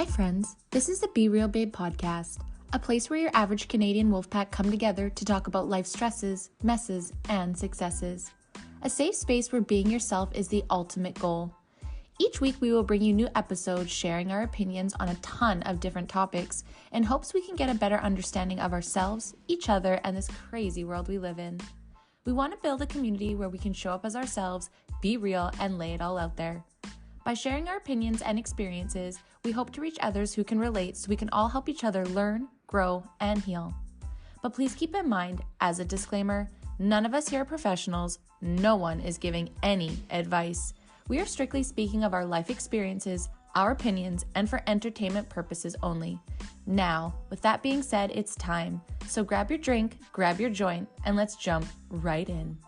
Hi friends, this is the Be Real Babe podcast, a place where your average Canadian wolfpack come together to talk about life stresses, messes, and successes. A safe space where being yourself is the ultimate goal. Each week we will bring you new episodes sharing our opinions on a ton of different topics in hopes we can get a better understanding of ourselves, each other, and this crazy world we live in. We want to build a community where we can show up as ourselves, be real, and lay it all out there. By sharing our opinions and experiences, we hope to reach others who can relate so we can all help each other learn, grow, and heal. But please keep in mind, as a disclaimer, none of us here are professionals, no one is giving any advice. We are strictly speaking of our life experiences, our opinions, and for entertainment purposes only. Now, with that being said, it's time. So grab your drink, grab your joint, and let's jump right in.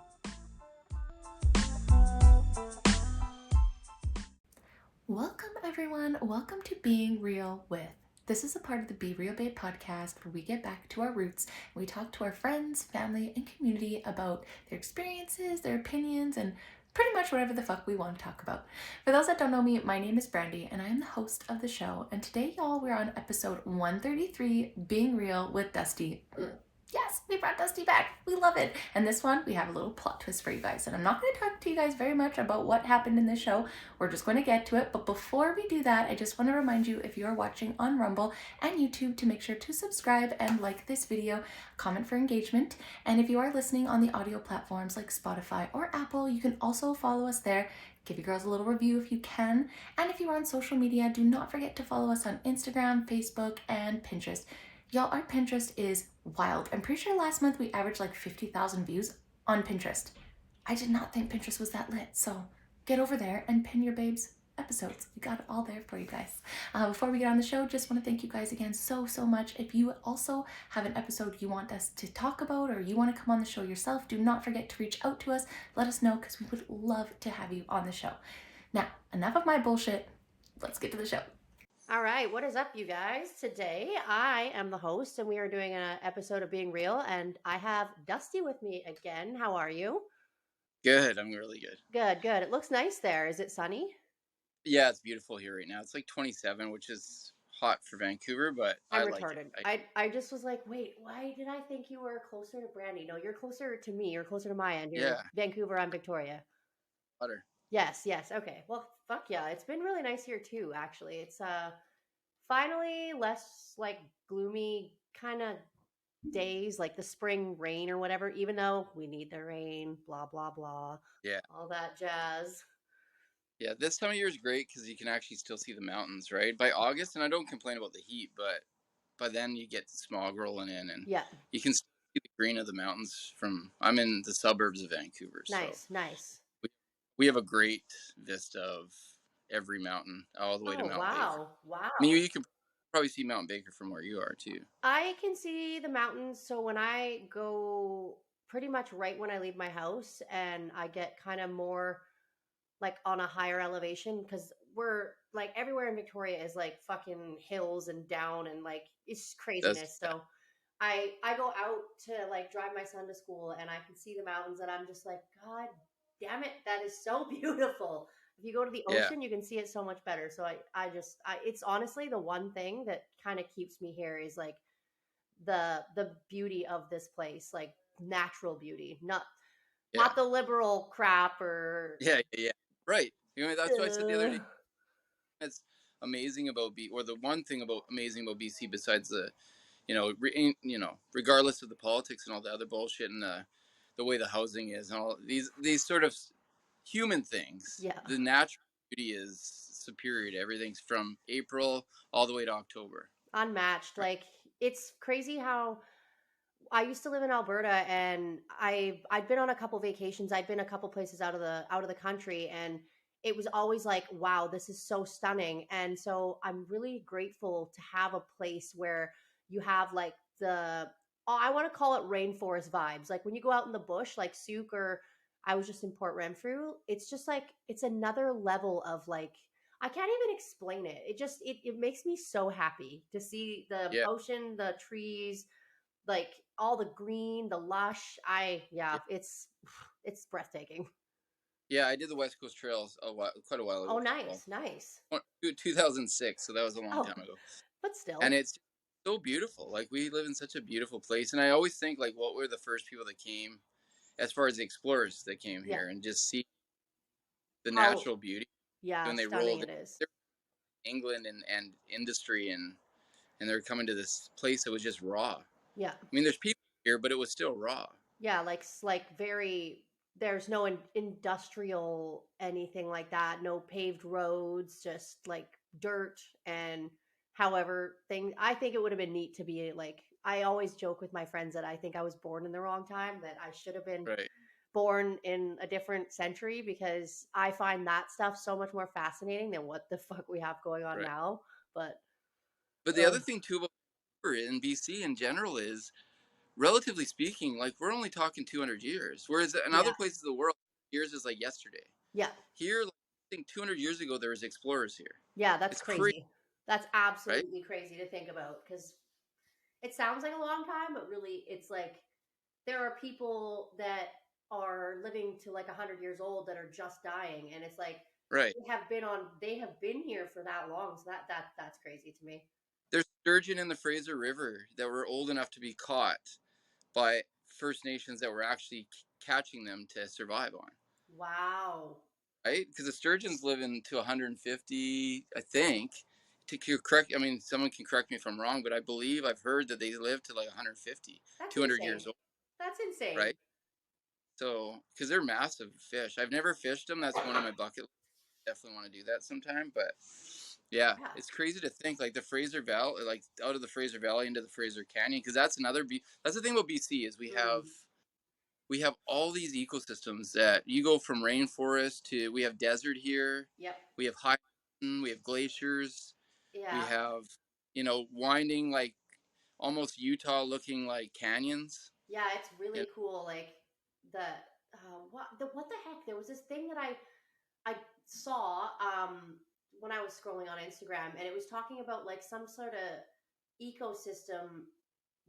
Welcome everyone, welcome to Being Real With. This is a part of the Be Real Babe podcast where we get back to our roots. We talk to our friends, family, and community about their experiences, their opinions, and pretty much whatever the fuck we want to talk about. For those that don't know me, my name is Brandy and I am the host of the show. And today, y'all, we're on episode 133, Being Real with Dusty. Yes, we brought Dusty back. We love it. And this one, we have a little plot twist for you guys. And I'm not going to talk to you guys very much about what happened in this show. We're just going to get to it. But before we do that, I just want to remind you, if you're watching on Rumble and YouTube, to make sure to subscribe and like this video, comment for engagement. And if you are listening on the audio platforms like Spotify or Apple, you can also follow us there. Give you girls a little review if you can. And if you are on social media, do not forget to follow us on Instagram, Facebook, and Pinterest. Y'all, our Pinterest is wild. I'm pretty sure last month we averaged like 50,000 views on Pinterest. I did not think Pinterest was that lit, so get over there and pin your babes episodes. We got it all there for you guys. Before we get on the show, just want to thank you guys again so much. If you also have an episode you want us to talk about or you want to come on the show yourself, do not forget to reach out to us. Let us know because we would love to have you on the show. Now, enough of my bullshit. Let's get to the show. All right, what is up, you guys? Today, I am the host, and we are doing an episode of Being Real, and I have Dusty with me again. How are you? Good. I'm really good. Good. It looks nice there. Is it sunny? Yeah, it's beautiful here right now. It's like 27, which is hot for Vancouver, but I'm I like retarded. it. I just was like, wait, why did I think you were closer to Brandy? No, you're closer to me. You're closer to my end. You're Yeah, Vancouver, I'm Victoria. butter. Yes. Okay. Well, fuck yeah. It's been really nice here too, actually. It's finally less like gloomy kind of days, like the spring rain or whatever, even though we need the rain, blah, blah, blah, Yeah. all that jazz. Yeah, this time of year is great because you can actually still see the mountains, right? By August, and I don't complain about the heat, but by then you get the smog rolling in and Yeah. you can see the green of the mountains I'm in the suburbs of Vancouver. Nice. We have a great vista of every mountain all the way to Mount Baker. Wow. I mean, you can probably see Mount Baker from where you are too. I can see the mountains. So when I go pretty much right when I leave my house and I get kind of more like on a higher elevation, because we're like everywhere in Victoria is like fucking hills and down and like it's craziness. So I go out to like drive my son to school and I can see the mountains and I'm just like, God damn it, that is so beautiful. If you go to the ocean, you can see it so much better. So it's honestly the one thing that kind of keeps me here is like the beauty of this place, like natural beauty, not the liberal crap or Yeah. Right. You know, that's what I said the other day. That's amazing about or the one thing amazing about BC besides the, regardless of the politics and all the other bullshit and the way the housing is and all these sort of human things. Yeah. The natural beauty is superior to everything from April all the way to October. Unmatched. Right. Like it's crazy how I used to live in Alberta and I'd been on a couple vacations. I'd been a couple places out of the country and it was always like, wow, this is so stunning. And so I'm really grateful to have a place where you have like I want to call it rainforest vibes. Like when you go out in the bush, like Souk, or I was just in Port Renfrew, it's just like, it's another level of like, I can't even explain it. It makes me so happy to see the ocean, the trees, like all the green, the lush. It's breathtaking. Yeah, I did the West Coast Trails quite a while Oh, ago. Well, nice, nice. 2006, so that was a long Oh, time ago. but And still, it's so beautiful. Like we live in such a beautiful place, and I always think like, what were the first people that came, as far as the explorers that came yeah. here and just see the How, natural beauty yeah, when they stunning rolled it is. in England and industry and they're coming to this place that was just raw. Yeah. I mean, there's people here, but it was still raw. Yeah, like very, there's no industrial anything like that, no paved roads, just like dirt. And however thing, I think it would have been neat to be like, I always joke with my friends that I think I was born in the wrong time, that I should have been Right, born in a different century, because I find that stuff so much more fascinating than what the fuck we have going on right. now. But But the other thing too about in BC in general is, relatively speaking, like we're only talking 200 years, whereas in yeah, other places of the world, years is like yesterday. yeah, Here, like, I think 200 years ago there was explorers here. yeah, that's It's crazy, crazy. That's right? absolutely crazy to think about, because it sounds like a long time, but really it's like there are people that are living to like 100 years old that are just dying, and it's like Right. they have been here for that long. So that's crazy to me. There's sturgeon in the Fraser River that were old enough to be caught by First Nations that were actually catching them to survive on. Wow. Right? Because the sturgeons live into 150, I think. To correct, I mean, someone can correct me if I'm wrong, but I believe I've heard that they live to like 150, That's 200 insane. years old, That's insane. right? So, because they're massive fish. I've never fished them. That's one of my bucket lists. Definitely want to do that sometime. But yeah, Yeah. it's crazy to think like the Fraser Valley, like out of the Fraser Valley into the Fraser Canyon, because that's another. That's the thing about BC is Mm. we have all these ecosystems that you go from rainforest to, we have desert here, Yep. we have high mountain, we have glaciers, we Yeah. have, winding like almost Utah looking like canyons. Yeah, it's And really cool. Like the what the heck? There was this thing that I saw when I was scrolling on Instagram, and it was talking about like some sort of ecosystem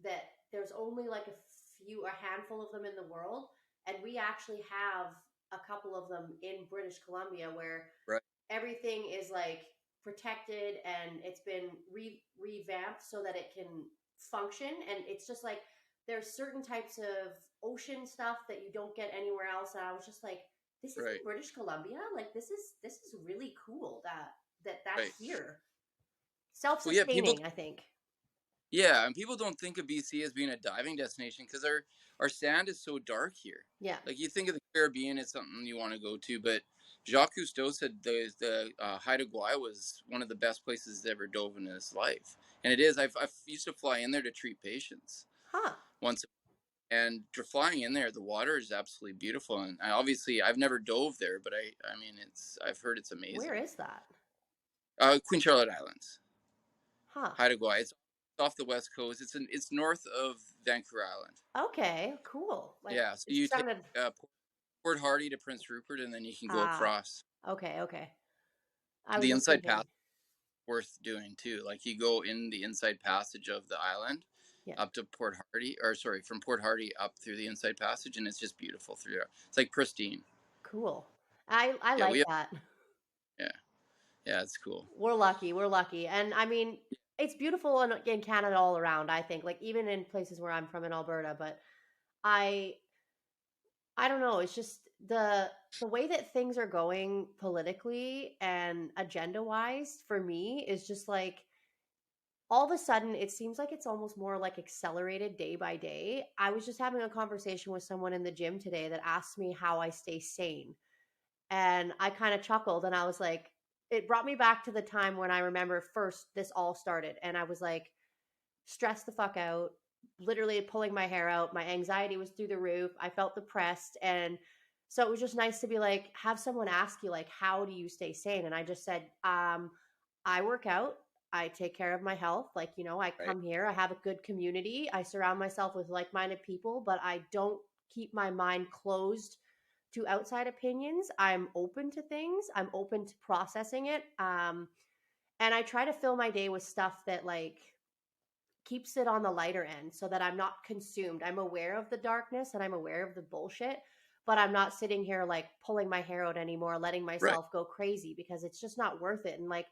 that there's only like a handful of them in the world, and we actually have a couple of them in British Columbia, where right, everything is like protected and it's been revamped so that it can function. And it's just like there's certain types of ocean stuff that you don't get anywhere else. And I was just like, this is right, in British Columbia. Like this is really cool that's right. here. Well, yeah, people, Self-sustaining, I think. yeah, and people don't think of BC as being a diving destination because our sand is so dark here. Yeah. Like you think of the Caribbean, it's something you want to go to, but Jacques Cousteau said the Haida Gwaii was one of the best places he's ever dove in his life, and it is. I've used to fly in there to treat patients Huh. once, and flying in there, the water is absolutely beautiful. And I've never dove there, but I mean, I've heard it's Where amazing. is that? Queen Charlotte Islands, Huh. Haida Gwaii. It's off the west coast. It's north of Vancouver Island. Okay, cool. Like Yeah, so it you take sounded. Port Hardy to Prince Rupert, and then you can go Ah, across. okay, okay. I was The just inside path thinking. worth doing too. Like you go in the inside passage of the island Yeah, up to Port Hardy, or sorry, from Port Hardy up through the inside passage, and it's just beautiful through there. It's like pristine. cool. I Yeah, like that. yeah, yeah, it's cool. We're lucky. We're lucky. And I mean, it's beautiful in Canada all around, I think. Like even in places where I'm from in Alberta, but I I don't know, it's just the way that things are going politically and agenda-wise for me is just like all of a sudden it seems like it's almost more like accelerated day by day. I was just having a conversation with someone in the gym today that asked me how I stay sane. And I kind of chuckled and I was like, it brought me back to the time when I remember first this all started. And I was like, stressed the fuck out, literally pulling my hair out. My anxiety was through the roof. I felt depressed. And so it was just nice to be like, have someone ask you, like, how do you stay sane? And I just said, I work out. I take care of my health. Like, I Right, come here, I have a good community. I surround myself with like minded people, but I don't keep my mind closed to outside opinions. I'm open to things, I'm open to processing it. And I try to fill my day with stuff that like keeps it on the lighter end so that I'm not consumed. I'm aware of the darkness and I'm aware of the bullshit, but I'm not sitting here like pulling my hair out anymore, letting Right. myself go crazy because it's just not worth it. And like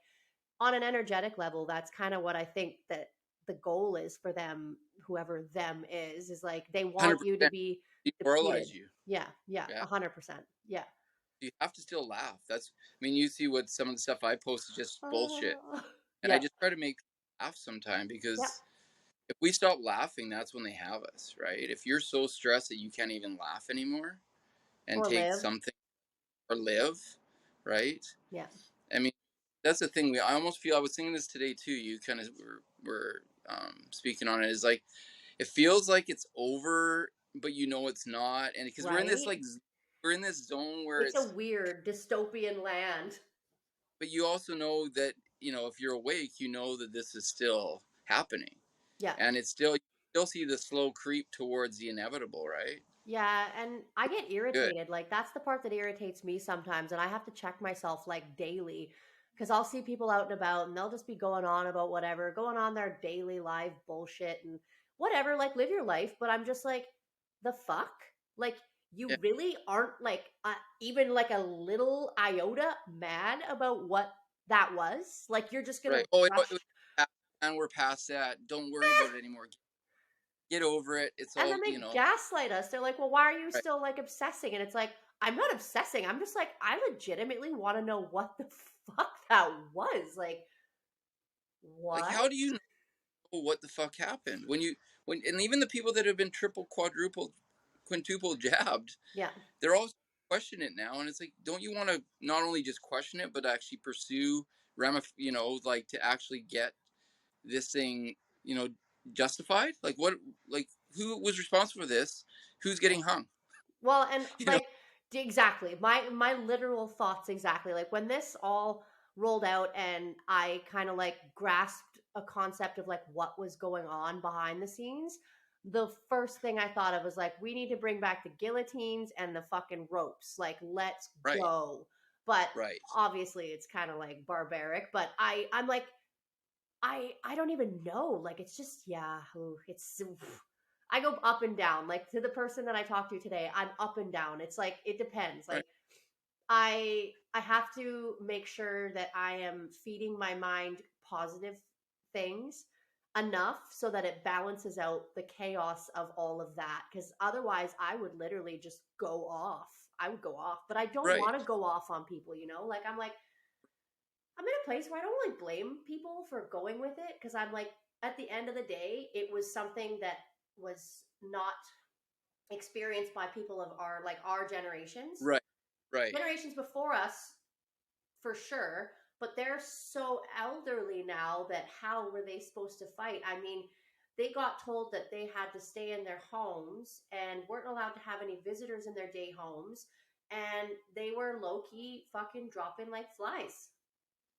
on an energetic level, that's kind of what I think that the goal is for them, whoever them is like they want you to 100% be depleted. demoralize you. Yeah, yeah, Yeah. 100%. Yeah. You have to still laugh. I mean, you see what some of the stuff I post is just bullshit. And I Yeah, just try to make laugh sometime yeah, because if we stop laughing, that's when they have us, right? If you're so stressed that you can't even laugh anymore and or take live. something or live, right? Yeah, I mean, that's the thing. I almost feel I was thinking this today too. You kind of were speaking on it. Is like it feels like it's over, but you know it's not, and because we're in this right. like we're in this zone where It's a it's. weird dystopian land. But you also know that if you're awake, you know that this is still happening, Yeah. and it's still you still see the slow creep towards the inevitable, right? Yeah, and I get Good. irritated. Like that's the part that irritates me sometimes, and I have to check myself like daily because I'll see people out and about and they'll just be going on about whatever, going on their daily live bullshit and whatever, like live your life, but I'm just like the fuck? Like you Yeah. really aren't like even like a little iota mad about what that was? Like you're just going to Right. Oh, brush. and we're past that. Don't worry about it anymore. Get over it. It's And all then they gaslight us. They're like, well, why are you right. still like obsessing? And it's like, I'm not obsessing. I'm just like, I legitimately want to know what the fuck that was. Like, Like, what? how do you know what the fuck happened and even the people that have been triple, quadruple, quintuple jabbed, Yeah. they're all questioning it now, and it's like, don't you want to not only just question it, but actually pursue like to actually get this thing, you know, justified? Like what? Like who was responsible for this? Who's getting hung? Well, and You know? like exactly. My literal thoughts exactly. Like when this all rolled out and I kind of like grasped a concept of like what was going on behind the scenes, the first thing I thought of was like we need to bring back the guillotines and the fucking ropes. Like let's Right, go. But right, obviously it's kind of like barbaric, but I'm like I don't even know. Like it's just yeah, it's I go up and down. Like to the person that I talked to today, I'm up and down. It's like it depends. right, Like I have to make sure that I am feeding my mind positive things enough so that it balances out the chaos of all of that cuz otherwise I would literally just go off. I would go off, but I don't right, want to go off on people, you know? Like I'm in a place where I don't really blame people for going with it because I'm like, at the end of the day, it was something that was not experienced by people of our generations. right, right, Generations before us, for sure, but they're so elderly now that how were they supposed to fight? I mean, they got told that they had to stay in their homes and weren't allowed to have any visitors in their day homes, and they were low key fucking dropping like flies.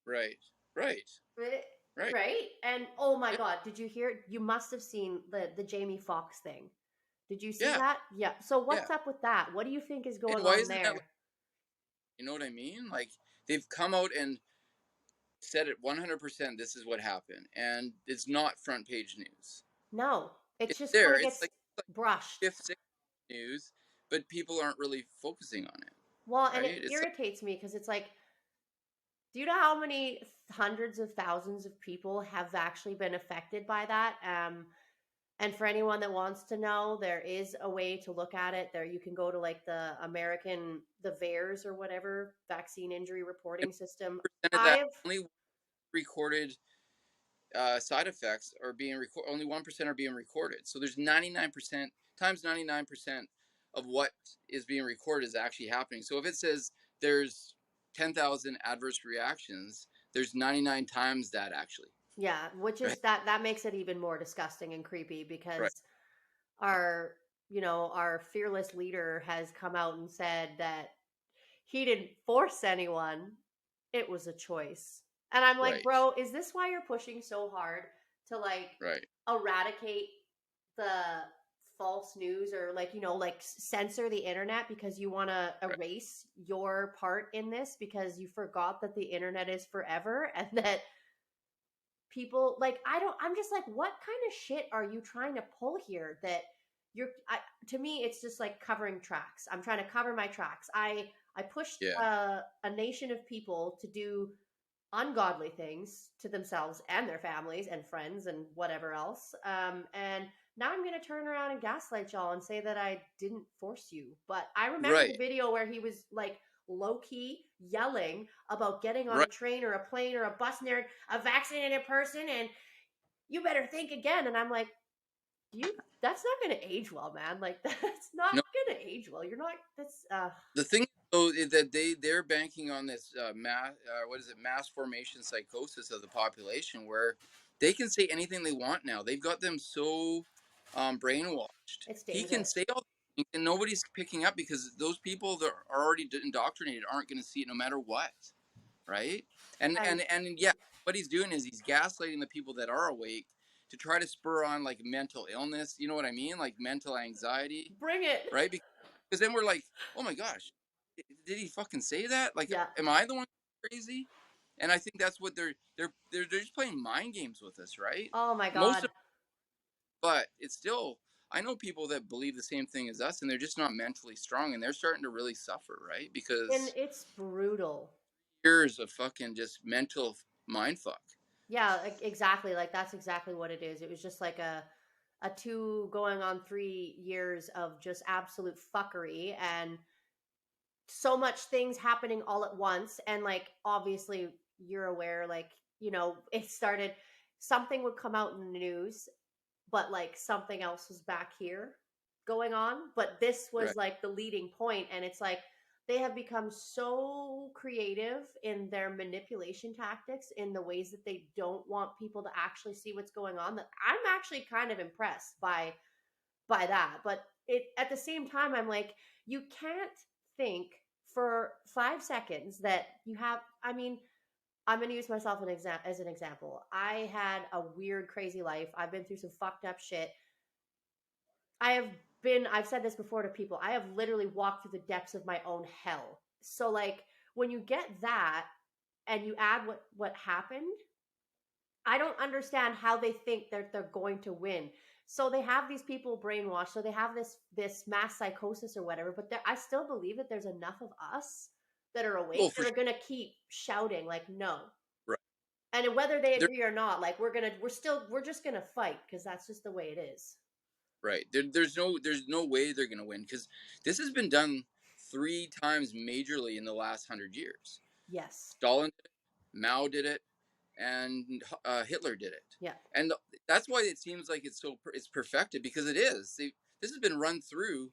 right, right, Right? right. Right? And oh my Yeah, god, did you hear? You must have seen the Jamie Foxx thing. Did you see yeah, that? Yeah. So yeah. what's up with that? What do you think is going And why on isn't that? there? You know what I mean? Like they've come out and said it 100%. This is what happened, and it's not front page news. No, it's It's just kind there. of It's gets like brushed. fifth, sixth news, but people aren't really focusing on it, Well, and right? it It's like irritates me because it's like, do you know how many hundreds of thousands of people have actually been affected by that? And for anyone that wants to know, there is a way to look at it. There, you can go to like the VAERS or whatever, vaccine injury and reporting system. percent of that I've only recorded side effects are being recorded. Only 1% are being recorded. So there's 99% times 99% of what is being recorded is actually happening. So if it says there's 10,000 adverse reactions, there's 99 times that actually. Yeah, which Right. is that makes it even more disgusting and creepy Right. because our our fearless leader has come out and said that he didn't force anyone, it was a choice. And I'm like, Right. bro, is this why you're pushing so hard to like Right. eradicate the false news or like like censor the internet because you want to Right. erase your part in this because you forgot that the internet is forever and that people like I'm just like what kind of shit are you trying to pull here that to me it's just like covering tracks. I'm trying to cover my tracks. I pushed Yeah. a nation of people to do ungodly things to themselves and their families and friends and whatever else. And now I'm going to turn around and gaslight y'all and say that I didn't force you. But I remember the Right. video where he was like low key yelling about getting on a Right. train or a plane or a bus near a vaccinated person, and you better think again. And I'm like, you, that's not going to age well, man. Like, that's not No. going to age well. You're not, that's, The thing though is that they're banking on this what is it, mass formation psychosis of the population, where they can say anything they want now. They've got them so brainwashed. it's He can dangerous. say all things and nobody's picking up because those people that are already indoctrinated aren't going to see it no matter what, right? And And and and yeah, what he's doing is he's gaslighting the people that are awake to try to spur on like mental illness. You know what I mean? Like mental anxiety, bring it. right? Because then we're like, oh my gosh, did he fucking say that? Like, Yeah. am I the one crazy? And I think that's what they're just playing mind games with us, right? Oh my Most God. of, but it's still. I know people that believe the same thing as us, and they're just not mentally strong, and they're starting to really suffer, right? And Because it's brutal. years of fucking just mental mind fuck. Yeah, exactly. Like that's exactly what it is. It was just like a 2 going on 3 years of just absolute fuckery and so much things happening all at once. And like obviously you're aware, like, it started, something would come out in the news, but like something else was back here going on. But this was Right. like the leading point, and it's like they have become so creative in their manipulation tactics in the ways that they don't want people to actually see what's going on, that I'm actually kind of impressed by that. But it, at the same time, I'm like, you can't think for 5 seconds that you have, I mean, I'm going to use myself as an example. I had a weird, crazy life. I've been through some fucked up shit. I've said this before to people. I have literally walked through the depths of my own hell. So like when you get that and you add what happened, I don't understand how they think that they're going to win. So they have these people brainwashed. So they have this mass psychosis or whatever. But I still believe that there's enough of us that are Oh, awake for that are sure. gonna keep shouting like no. Right. And whether they There, agree or not, like we're just gonna fight because that's just the way it is. right. There's no way they're gonna win because this has been done 3 times majorly in the last 100 years. Yes. Stalin did it, Mao did it, and Hitler did it. Yeah. And that's why it seems like it's perfected because it is. This has been run through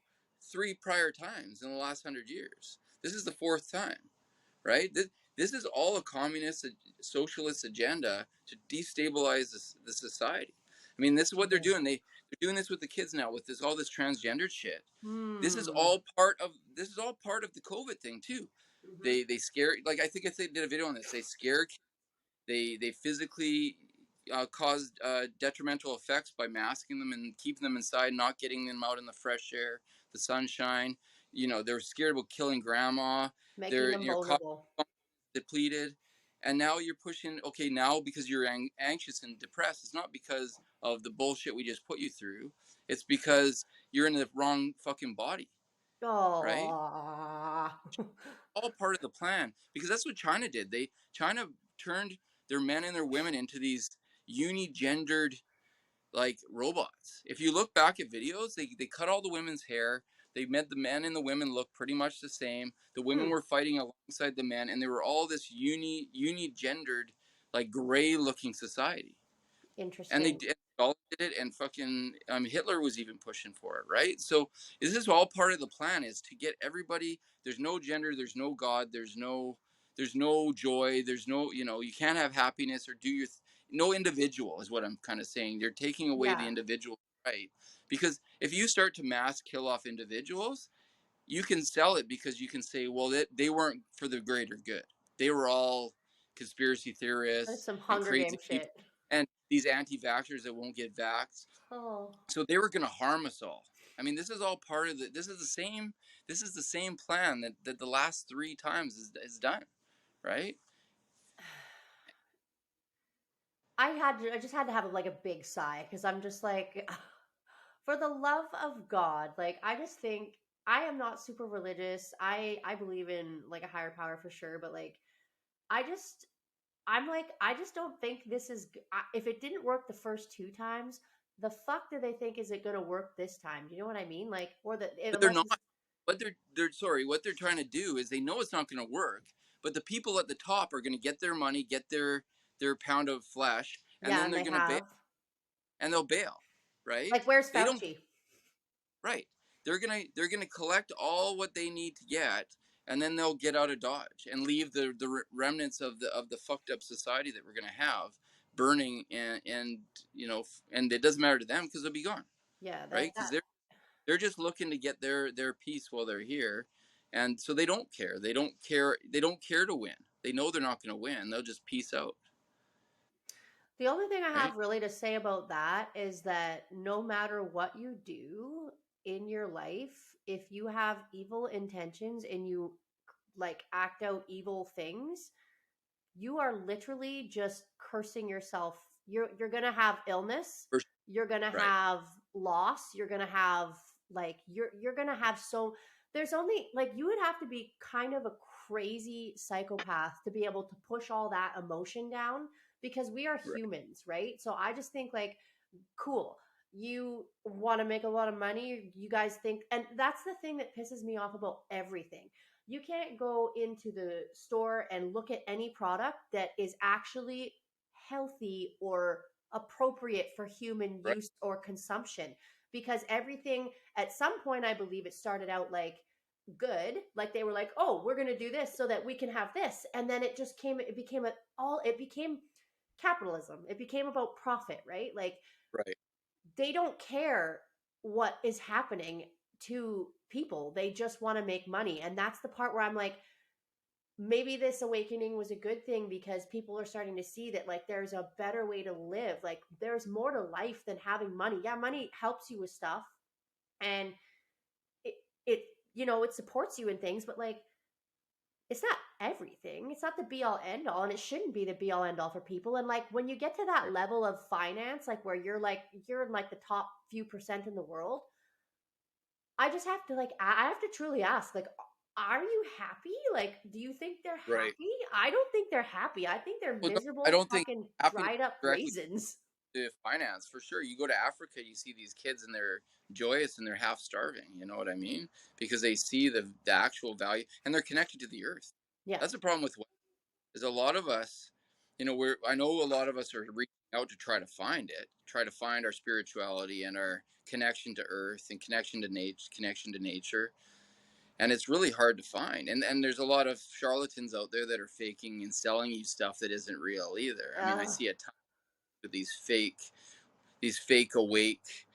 3 prior times in the last 100 years. This is the fourth time, right? This is all a communist, socialist agenda to destabilize the society. I mean, this is what they're Yeah. doing. They're doing this with the kids now with all this transgender shit. This is Hmm. all part of the COVID thing too. Hmm. They scare, like I think if they did a video on this, they scare, they physically caused detrimental effects by masking them and keeping them inside, not getting them out in the fresh air, the sunshine. They're scared about killing grandma. Making They're them Your vulnerable. depleted, and now you're pushing. Okay, now because you're anxious and depressed, it's not because of the bullshit we just put you through. It's because you're in the wrong fucking body, right? Oh. All part of the plan because that's what China did. China turned their men and their women into these unigendered like robots. If you look back at videos, they cut all the women's hair. They made the men and the women look pretty much the same. The women Hmm. were fighting alongside the men, and they were all this unigendered, like gray looking society. And they Interesting. did. Stalin did it, and fucking Hitler was even pushing for it, right? So this is all part of the plan: is to get everybody. There's no gender. There's no God. There's no joy. There's no, you can't have happiness or do no individual is what I'm kind of saying. They're taking away the Yeah. individual, right? Because if you start to mass kill off individuals, you can sell it because you can say, well, they weren't for the greater good. They were all conspiracy That's theorists some and Hunger Game crazy people shit. and these anti-vaxxers that won't get vaxxed. Oh. So they were going to harm us all. I mean, this is all part of the. This is the same plan that the last 3 times is done, right? I just had to have like a big sigh because I'm just like, for the love of God, like I just think I am not super religious. I believe in like a higher power for sure, but like I just I'm like I just don't think this is if it didn't work the first two times, the fuck do they think is it going to work this time? Do you know what I mean? Like or the But they're unless not. it's They're sorry. What they're trying to do is they know it's not going to work, but the people at the top are going to get their money, get their pound of flesh, and yeah, then and they're they going to bail, have and they'll bail, right? like where's They don't. Fauci? Right. They're gonna collect all what they need to get, and then they'll get out of Dodge and leave the remnants of the fucked up society that we're gonna have burning, and and it doesn't matter to them because they'll be gone, Yeah, right? Because they're just looking to get their piece while they're here, and so they don't care. They don't care. They don't care to win. They know they're not gonna win. They'll just peace out, the only thing I right? have really to say about that is that no matter what you do in your life, if you have evil intentions and you like act out evil things, you are literally just cursing yourself. You're going to have illness, For, you're going to right. have loss, you're going to have like you're going to have so there's only like you would have to be kind of a crazy psychopath to be able to push all that emotion down because we are Right. humans, right? So I just think like cool. You want to make a lot of money. You guys think, and that's the thing that pisses me off about everything. You can't go into the store and look at any product that is actually healthy or appropriate for human Right. use or consumption because everything at some point I believe it started out like good, like they were like, oh, we're going to do this so that we can have this, and then it became it became capitalism. It became about profit, right? Like Right. they don't care what is happening to people. They just want to make money. And that's the part where I'm like, maybe this awakening was a good thing because people are starting to see that like there's a better way to live. Like there's more to life than having money. Yeah, money helps you with stuff and it it it supports you in things, but like it's not everything. It's not the be all end all, and it shouldn't be the be all end all for people. And like when you get to that Right. level of finance, like where you're in like the top few percent in the world, I just have to like I have to truly ask, like, are you happy? Like, do you think they're Right. happy? I don't think they're happy. I think they're Well, no, I miserable don't think fucking happiness dried up directly raisins. to finance for sure. You go to Africa, you see these kids and they're joyous and they're half starving. You know what I mean? Because they see the actual value and they're connected to the earth. Yeah. That's the problem with is a lot of us. I know a lot of us are reaching out to try to find it, try to find our spirituality and our connection to earth and connection to nature. And it's really hard to find. And there's a lot of charlatans out there that are faking and selling you stuff that isn't real either. I mean, I Ugh, see a ton of these fake awake,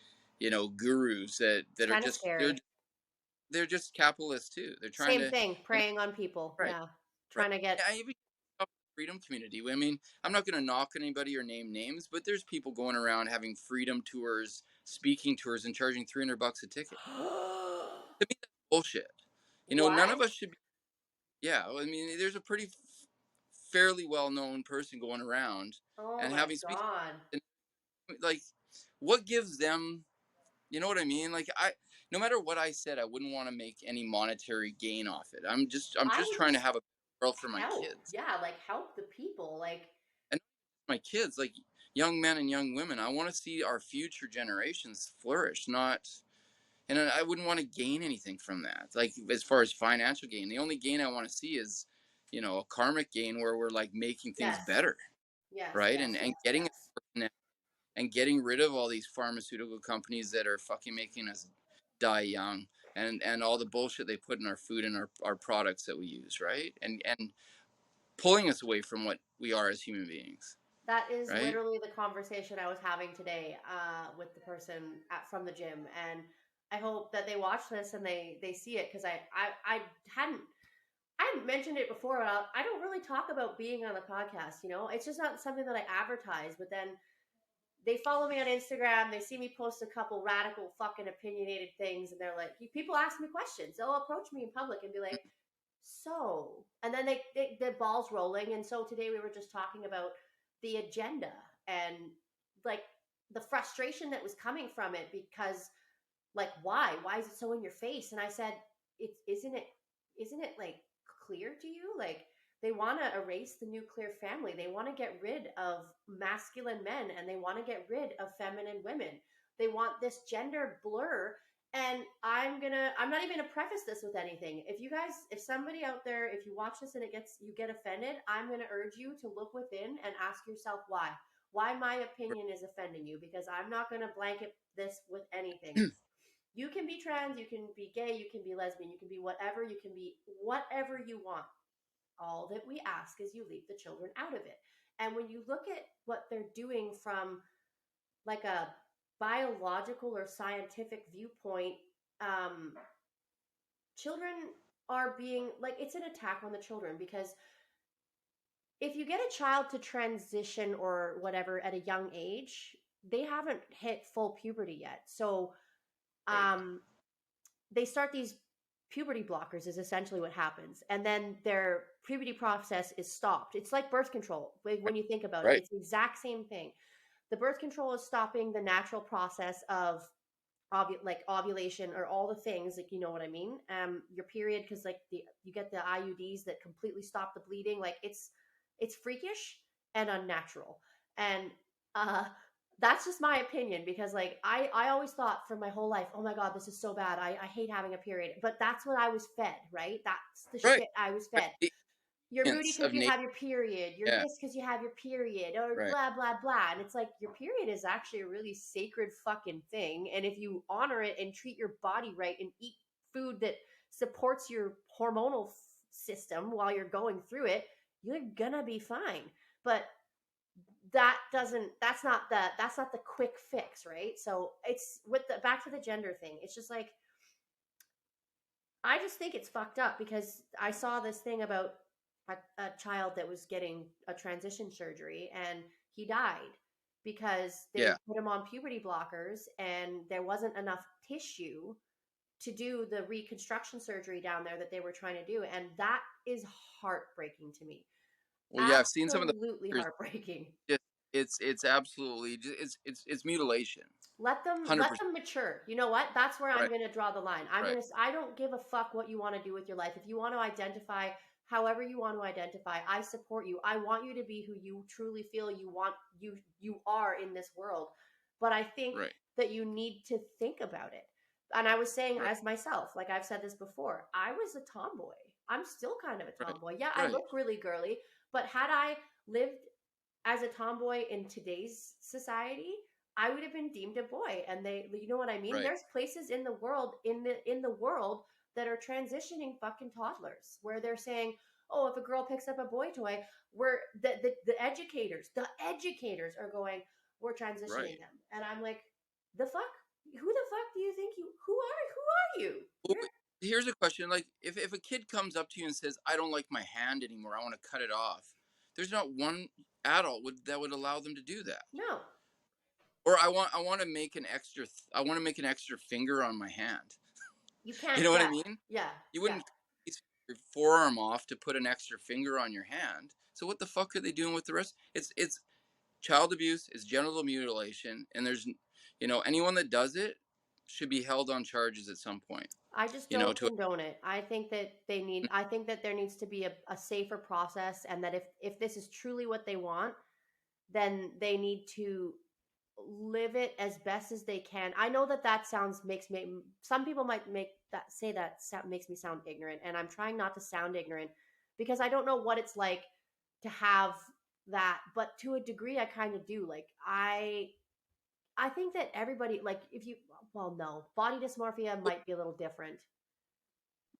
gurus it's that are kind of just scary. they're just capitalists too. They're trying Same to, thing, you know, preying on people. right, Yeah. right. Trying to get I even freedom community. I mean, I'm not going to knock anybody or name names, but there's people going around having freedom tours, speaking tours, and charging $300 a ticket. To me, that's bullshit. None what? of us should be. Yeah, I mean, there's a pretty fairly well known person going around Oh and my having speech. god. Like, what gives them? You know what I mean? Like no matter what I said, I wouldn't want to make any monetary gain off it. I'm I just would trying to just have a world for my help. kids Yeah, like help the people. Like and my kids, like young men and young women. I want to see our future generations flourish, not. And I wouldn't want to gain anything from that. Like as far as financial gain, the only gain I want to see is, a karmic gain where we're like making things yes. better, Yes, right? yes, And yes, getting yes. and getting rid of all these pharmaceutical companies that are fucking making us die young and all the bullshit they put in our food and our products that we use, right? And pulling us away from what we are as human beings, That is right? literally the conversation I was having today with the person from the gym, and I hope that they watch this and they see it because I hadn't I hadn't mentioned it before. I don't really talk about being on the podcast. It's just not something that I advertise. But then they follow me on Instagram. They see me post a couple radical fucking opinionated things, and they're like, people ask me questions. They'll approach me in public and be like, so, and then the ball's rolling. And so today we were just talking about the agenda and like the frustration that was coming from it because like, why is it so in your face? And I said, it's isn't it like clear to you? Like, they want to erase the nuclear family. They want to get rid of masculine men, and they want to get rid of feminine women. They want this gender blur. And I'm not even gonna preface this with anything. If you guys, if somebody out there, if you watch this and you get offended, I'm gonna urge you to look within and ask yourself why my opinion is offending you, because I'm not gonna blanket this with anything. You can be trans, you can be gay, you can be lesbian, you can be whatever, you can be whatever you want. All that we ask is you leave the children out of it. And when you look at what they're doing from like a biological or scientific viewpoint, um, children are being like, it's an attack on the children, because if you get a child to transition or whatever at a young age, they haven't hit full puberty yet. So Right. um, they start these puberty blockers is essentially what happens, and then their puberty process is stopped. It's like birth control when you think about it. Right. It's the exact same thing. The birth control is stopping the natural process of like ovulation or all the things, like, you know what I mean, your period, because like you get the IUDs that completely stop the bleeding. Like, it's freakish and unnatural. And uh that's just my opinion, because like I always thought for my whole life, oh my god, this is so bad, I hate having a period. But that's what I was fed, right? That's the Right. shit I was Right. fed. The You're moody hints because of you nature. have your period. You're Yeah. this because you have your period, or Right. blah blah blah. And it's like, your period is actually a really sacred fucking thing. And if you honor it and treat your body right and eat food that supports your hormonal system while you're going through it, you're gonna be fine. But that's not the quick fix, right? So it's with the back to the gender thing. It's just like, I just think it's fucked up, because I saw this thing about a child that was getting a transition surgery, and he died because Yeah. they put him on puberty blockers, and there wasn't enough tissue to do the reconstruction surgery down there that they were trying to do. And that is heartbreaking to me. Well, yeah, I've seen some of the Absolutely pictures. heartbreaking. Just, it's absolutely just, it's mutilation. Let 100%. them mature. You know what? That's where I'm Right. going to draw the line. Right. I don't give a fuck what you want to do with your life. If you want to identify however you want to identify, I support you. I want you to be who you truly feel you are in this world. But I think Right. that you need to think about it. And I was saying, Right. as myself, like I've said this before, I was a tomboy. I'm still kind of a Right. tomboy. Yeah, I Right. look really girly, but had I lived as a tomboy in today's society, I would have been deemed a boy. And they, you know what I mean? Right. There's places in the world, in the world, that are transitioning fucking toddlers, where they're saying, oh, if a girl picks up a boy toy, we're the educators are going, we're transitioning Right. them. And I'm like, the fuck? Who the fuck do you think who are you? Well, here's a question. Like, if a kid comes up to you and says, "I don't like my hand anymore. I want to cut it off," there's not one adult that would allow them to do that. No, Or I want to make an extra. I want to make an extra finger on my hand. you You can't. know what I Yeah, mean? yeah, You yeah. wouldn't cut your forearm off to put an extra finger on your hand. So what the fuck are they doing with the rest? It's child abuse. It's genital mutilation, and there's, anyone that does it should be held on charges at some point. I just You know, don't to condone it. I think that there needs to be a safer process, and that if this is truly what they want, then they need to live it as best as they can. I know that that sounds makes me, some people might make that say that makes me sound ignorant, and I'm trying not to sound ignorant, because I don't know what it's like to have that, but to a degree I kind of do. Like, I think that everybody, like, if you, well, no, body dysmorphia might be a little different.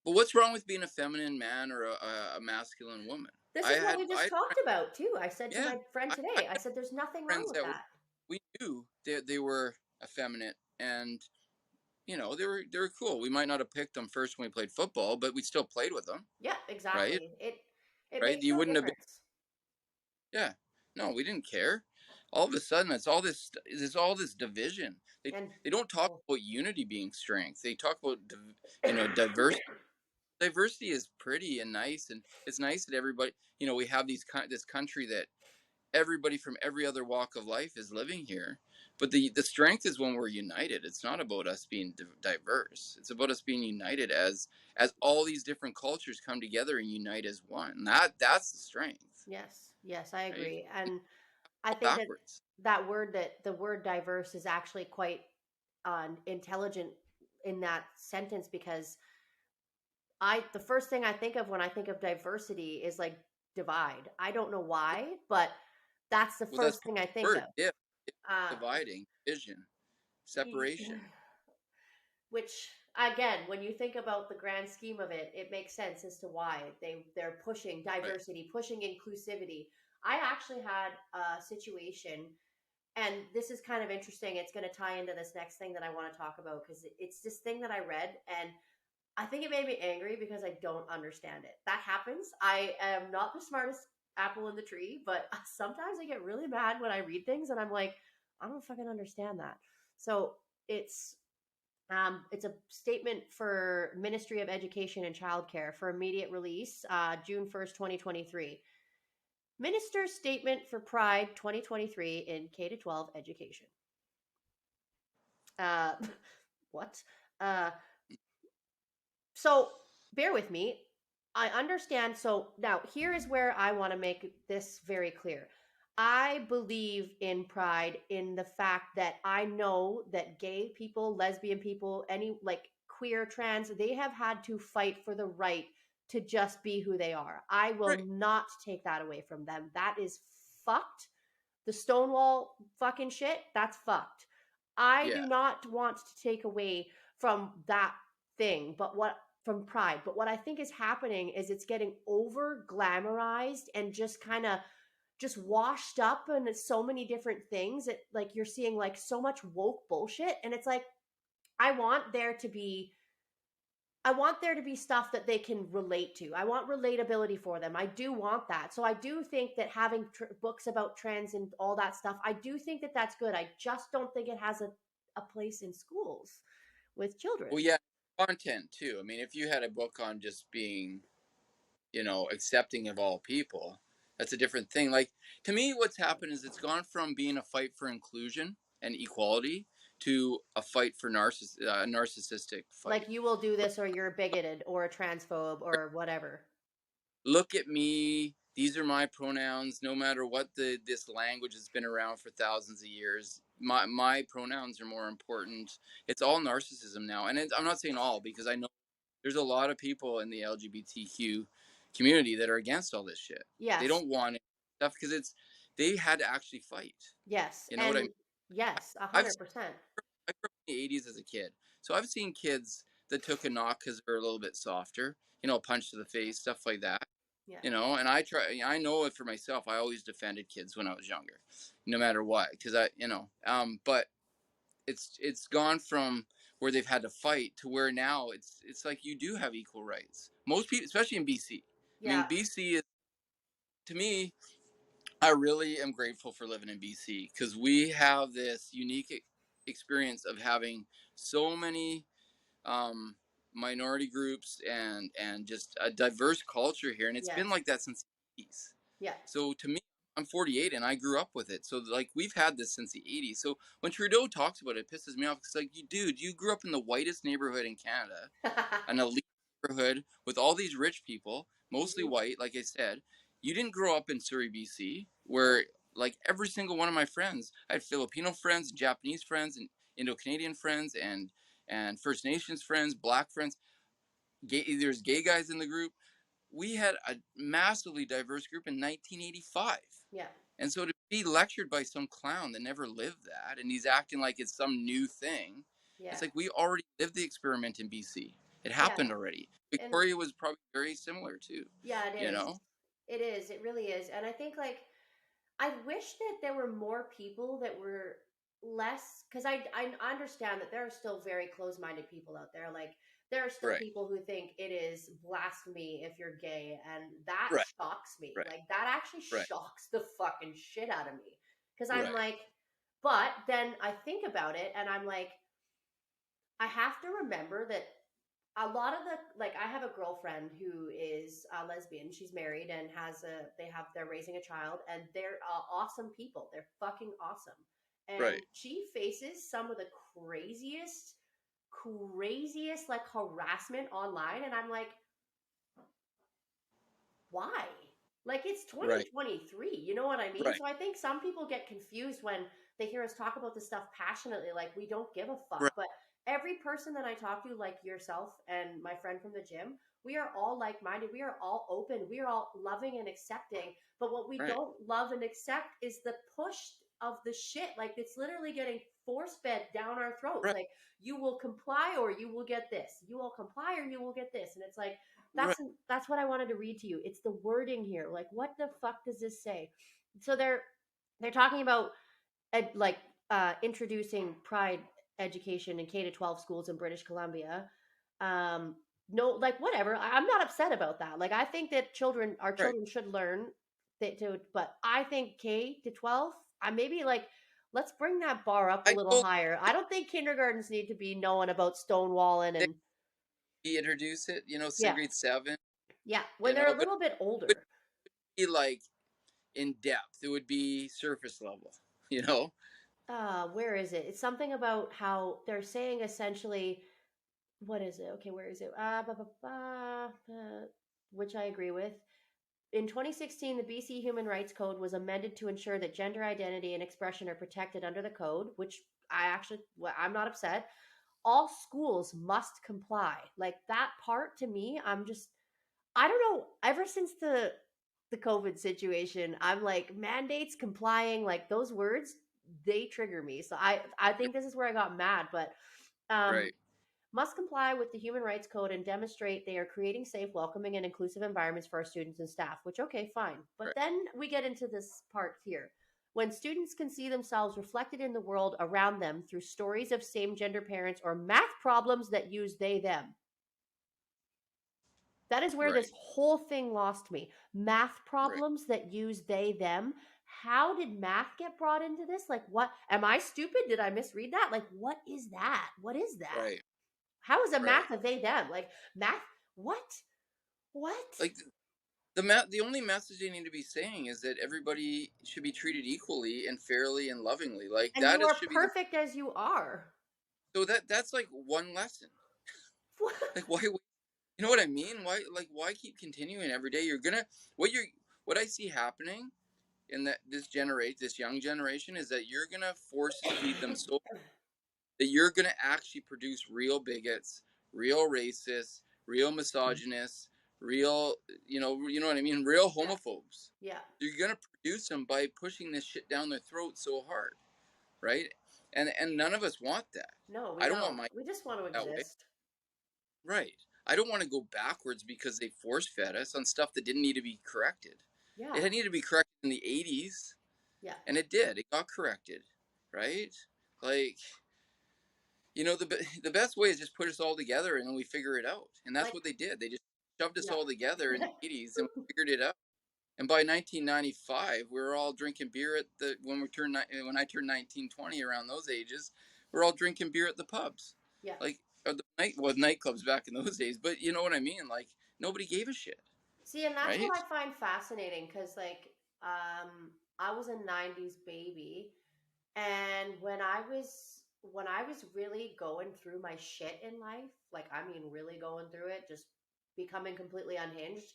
But what's wrong with being a feminine man or a masculine woman? This I is what had we just I talked about too. I said to Yeah, my friend I today, I had said, there's nothing wrong friends with that that. we knew they were effeminate, and they were cool. We might not have picked them first when we played football, but we still played with them, Yeah, right? exactly. It Right? makes You no wouldn't have been. difference. Yeah, no, we didn't care. All of a sudden, it's all this. There's all this division. They And they don't talk oh, about unity being strength. They talk about diversity. Diversity is pretty and nice, and it's nice that everybody. We have this country that everybody from every other walk of life is living here. But the strength is when we're united. It's not about us being diverse. It's about us being united as all these different cultures come together and unite as one. That's the strength, Yes, yes, I right? agree. And I think that Backwards. the word diverse is actually quite intelligent in that sentence, because the first thing I think of when I think of diversity is like divide. I don't know why, but that's the Well, that's first part thing I of think the word. of. Yeah, Uh, dividing, vision, separation. which again, when you think about the grand scheme of it, it makes sense as to why they're pushing Right. diversity, pushing inclusivity. I actually had a situation, and this is kind of interesting. It's going to tie into this next thing that I want to talk about, because it's this thing that I read, and I think it made me angry because I don't understand it. That happens. I am not the smartest apple in the tree, but sometimes I get really mad when I read things and I'm like, I don't fucking understand that. So it's it's a statement for Ministry of Education and Childcare for immediate release, June 1st, 2023. Minister's Statement for Pride 2023 in K to 12 education. Uh, what? Uh, so bear with me. I understand. So now here is where I want to make this very clear. I believe in pride in the fact that I know that gay people, lesbian people, any like queer, trans, they have had to fight for the right to just be who they are. I will Right. not take that away from them. That is fucked. The Stonewall fucking shit, that's fucked. I Yeah. do not want to take away from that thing, but what from pride. But what I think is happening is it's getting over glamorized and just kind of just washed up and it's so many different things that like you're seeing like so much woke bullshit, and it's like I want there to be I want there to be stuff that they can relate to. I want relatability for them. I do want that. So I do think that having books about trends and all that stuff, I do think that that's good. I just don't think it has a place in schools with children. Well, yeah, content too. I mean, if you had a book on just being, accepting of all people, that's a different thing. Like, to me, what's happened is it's gone from being a fight for inclusion and equality to a fight for narcissistic Like fight. you will do this or you're bigoted or a transphobe or whatever. Look at me. These are my pronouns. No matter what this language has been around for thousands of years, my pronouns are more important. It's all narcissism now, and I'm not saying all, because I know there's a lot of people in the LGBTQ community that are against all this shit. They Yes. don't want it, stuff because they had to actually fight. Yes. You know what I mean? And yes, a I've hundred percent. I grew up in the '80s as a kid, so I've seen kids that took a knock because they're a little bit softer, a punch to the face, stuff like that. Yeah. And I know it for myself. I always defended kids when I was younger, no matter what, because but it's gone from where they've had to fight to where now it's like you do have equal rights. Most people, especially in BC. I Yeah. mean, BC is, to me, I really am grateful for living in BC because we have this unique experience of having so many um, minority groups and just a diverse culture here, and it's been Yes. like that since the 80s. Yeah. So to me, I'm 48 and I grew up with it. So like we've had this since the 80s. So when Trudeau talks about it, it pisses me off. It's like, you grew up in the whitest neighborhood in Canada, an elite neighborhood with all these rich people, mostly hmm white, like I said. You didn't grow up in Surrey, BC, Yeah. where like every single one of my friends, I had Filipino friends, Japanese friends, and Indo-Canadian friends, and First Nations friends, Black friends. There's gay guys in the group. We had a massively diverse group in 1985. Yeah. And so to be lectured by some clown that never lived that, and he's acting like it's some new thing, Yeah. it's like we already lived the experiment in BC. It Yeah. happened already. And Victoria was probably very similar too, yeah, it you is. know? It is. It really is. And I think like I wish that there were more people that were less, because I understand that there are still very close-minded people out there. Like there are still Right, people who think it is blasphemy if you're gay, and that right, shocks me. right, Like that actually right, shocks the fucking shit out of me. Because I'm right. like, but then I think about it and I'm like, I have to remember that a lot of the like I have a girlfriend who is a lesbian. She's married and they're raising a child, and they're awesome people. They're fucking awesome. and Right. she faces some of the craziest like harassment online, and I'm like, why? Like, it's Right. 2023, you know what I mean? Right. So I think some people get confused when they hear us talk about this stuff passionately, like we don't give a fuck. Right. But every person that I talk to, like yourself and my friend from the gym, we are all like minded. We are all open. We are all loving and accepting. But what we Right. don't love and accept is the push of the shit. Like, it's literally getting force fed down our throats. Right. Like, you will comply or you will get this. You will comply or you will get this. And it's like, Right. that's what I wanted to read to you. It's the wording here. Like, what the fuck does this say? So they're talking about like introducing pride education in K to 12 schools in British Columbia. Um, no, like, whatever. I'm not upset about that. Like, I think that our Right. children should learn that to, but I think K to 12, I maybe like, let's bring that bar up a I little told higher. I don't think kindergartens need to be knowing about stonewalling Nick and he introduce it, yeah, grade 7, yeah, when you they're know, a but little bit it would older. be like in depth. It would be surface level, you know? Where is it? It's something about how they're saying essentially, what is it? Okay, where is it? Which I agree with. In 2016, the BC Human Rights Code was amended to ensure that gender identity and expression are protected under the code, which I'm not upset. All schools must comply. Like, that part to me, I don't know, ever since the COVID situation, I'm like, mandates, complying, like those words, they trigger me. So I think this is where I got mad, but um Right. must comply with the Human Rights Code and demonstrate they are creating safe, welcoming, and inclusive environments for our students and staff, which, okay, fine. But Right. then we get into this part here. When students can see themselves reflected in the world around them through stories of same gender parents or math problems that use they, them. That is where this Right. whole thing lost me. Math Right. problems that use they, them. How did math get brought into this? Like, what? Am I stupid? Did I misread that? Like, what is that? What is that? Right. How is a Right. math a they, them? Like, math? What? What? Like the only message they need to be saying is that everybody should be treated equally and fairly and lovingly. Like And that you is are should be the perfect as you are. so that's like one lesson. Like why you know what I mean? Why keep continuing every day? You're gonna what you're what I see happening in that this young generation is that you're gonna force feed them so that you're gonna actually produce real bigots, real racists, real misogynists, real you know what I mean, real Yeah. homophobes. Yeah. You're gonna produce them by pushing this shit down their throat so hard, right? And none of us want that. No, we I don't want don't. my We just want to that way. exist. Right. I don't want to go backwards because they force fed us on stuff that didn't need to be corrected. Yeah. It had needed to be corrected in the 80s, Yeah. and it did. It got corrected, right? Like, the best way is just put us all together and then we figure it out. And that's Like, what they did. They just shoved us yeah. all together in the 80s and we figured it out. And by 1995, we were all drinking beer at the when I turned 19, 20 around those ages, we're all drinking beer at the pubs. Yeah. Like or the nightclubs back in those days, but you know what I mean? Like nobody gave a shit, See, and that's what right? I find fascinating because, like, I was a '90s baby, and when I was really going through my shit in life, like, I mean, really going through it, just becoming completely unhinged.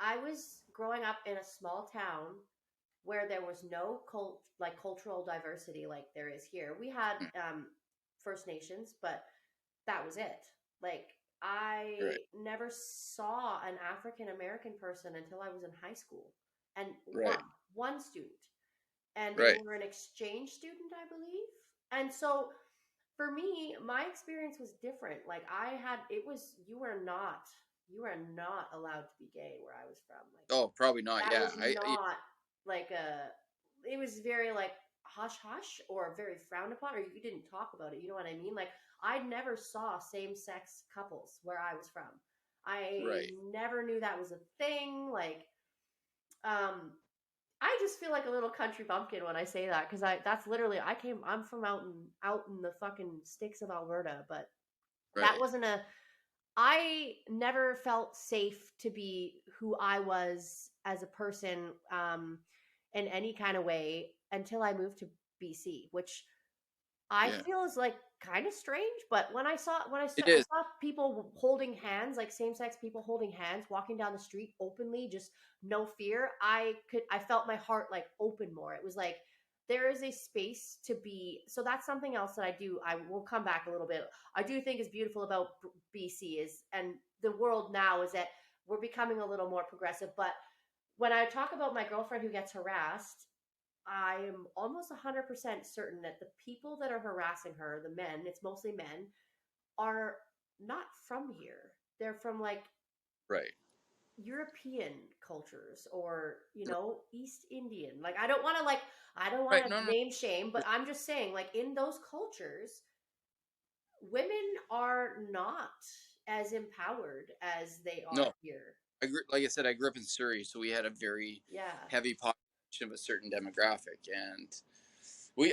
I was growing up in a small town where there was no cultural diversity like there is here. We had Mm, First Nations, but that was it. Like, right, I never saw an African American person until I was in high school, and right, one student, and they right, were an exchange student, I believe. And so for me, my experience was different. Like, I had it was you were not allowed to be gay where I was from. Like, oh, probably not. that Yeah, was not like a it was very like hush hush or very frowned upon, or you didn't talk about it, you know what I mean? Like, I never saw same sex couples where I was from. I right, never knew that was a thing. Like, um I just feel like a little country bumpkin when I say that, because I that's literally I'm from out in the fucking sticks of Alberta, but that right, wasn't a I never felt safe to be who I was as a person, in any kind of way until I moved to BC, which I Yeah, feel is like kind of strange. But it I is. saw people holding hands, like same sex people holding hands, walking down the street openly, just no fear. I felt my heart like open more. It was like there is a space to be. So that's something else that I do. I will come back a little bit. I do think is beautiful about BC is, and the world now, is that we're becoming a little more progressive. But when I talk about my girlfriend who gets harassed, I am almost 100% certain that the people that are harassing her, the men, it's mostly men, are not from here. They're from like Right. European cultures or, East Indian. Like I don't want Right. to No, no. name shame, but I'm just saying like in those cultures, women are not as empowered as they are No. here. Like I said, I grew up in Surrey, so we had a very Yeah. heavy population of a certain demographic, and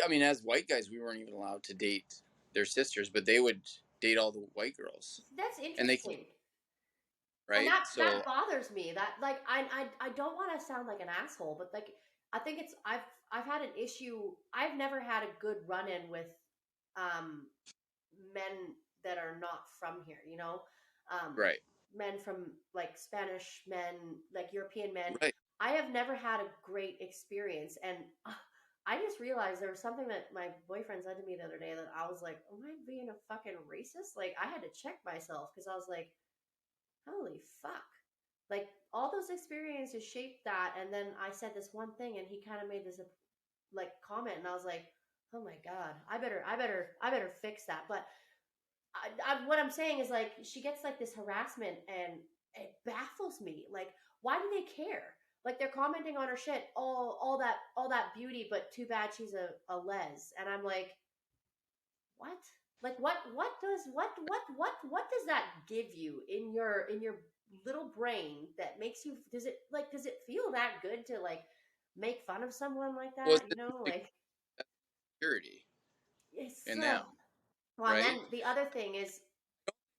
I mean, as white guys, we weren't even allowed to date their sisters, but they would date all the white girls, That's and they, interesting. And right? that So, bothers me. That like I don't want to sound like an asshole, but like I think it's I've had an issue. I've never had a good run in with um men that are not from here, um right, men from like Spanish men, like European men. right. I have never had a great experience, and I just realized there was something that my boyfriend said to me the other day that I was like, am I being a fucking racist? Like I had to check myself because I was like, holy fuck. Like all those experiences shaped that, and then I said this one thing and he kind of made this like comment, and I was like, oh my god, I better fix that. But what I'm saying is like she gets like this harassment, and it baffles me. Like why do they care? Like they're commenting on her shit, all that beauty, but too bad she's a les. And I'm like, what? Like what does that give you in your little brain that makes you, does it feel that good to like make fun of someone like Well, that, it's the like security it's in so. them, Well, and right? then the other thing is,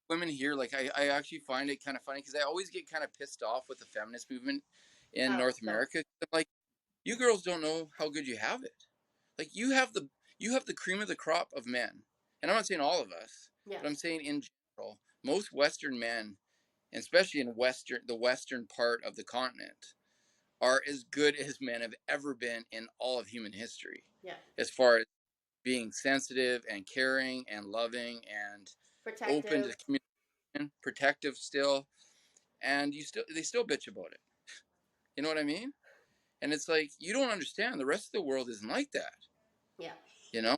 Women here, like I actually find it kind of funny because I always get kind of pissed off with the feminist movement in oh, North don't. America. I'm like, you girls don't know how good you have it. Like you have the cream of the crop of men, and I'm not saying all of us, Yeah, but I'm saying in general, most Western men, and especially in the western part of the continent, are as good as men have ever been in all of human history, yeah, as far as being sensitive and caring and loving and open to protective. communication, protective still, and they still bitch about it. You know what I mean? And it's like you don't understand. The rest of the world isn't like that. Yeah, You know,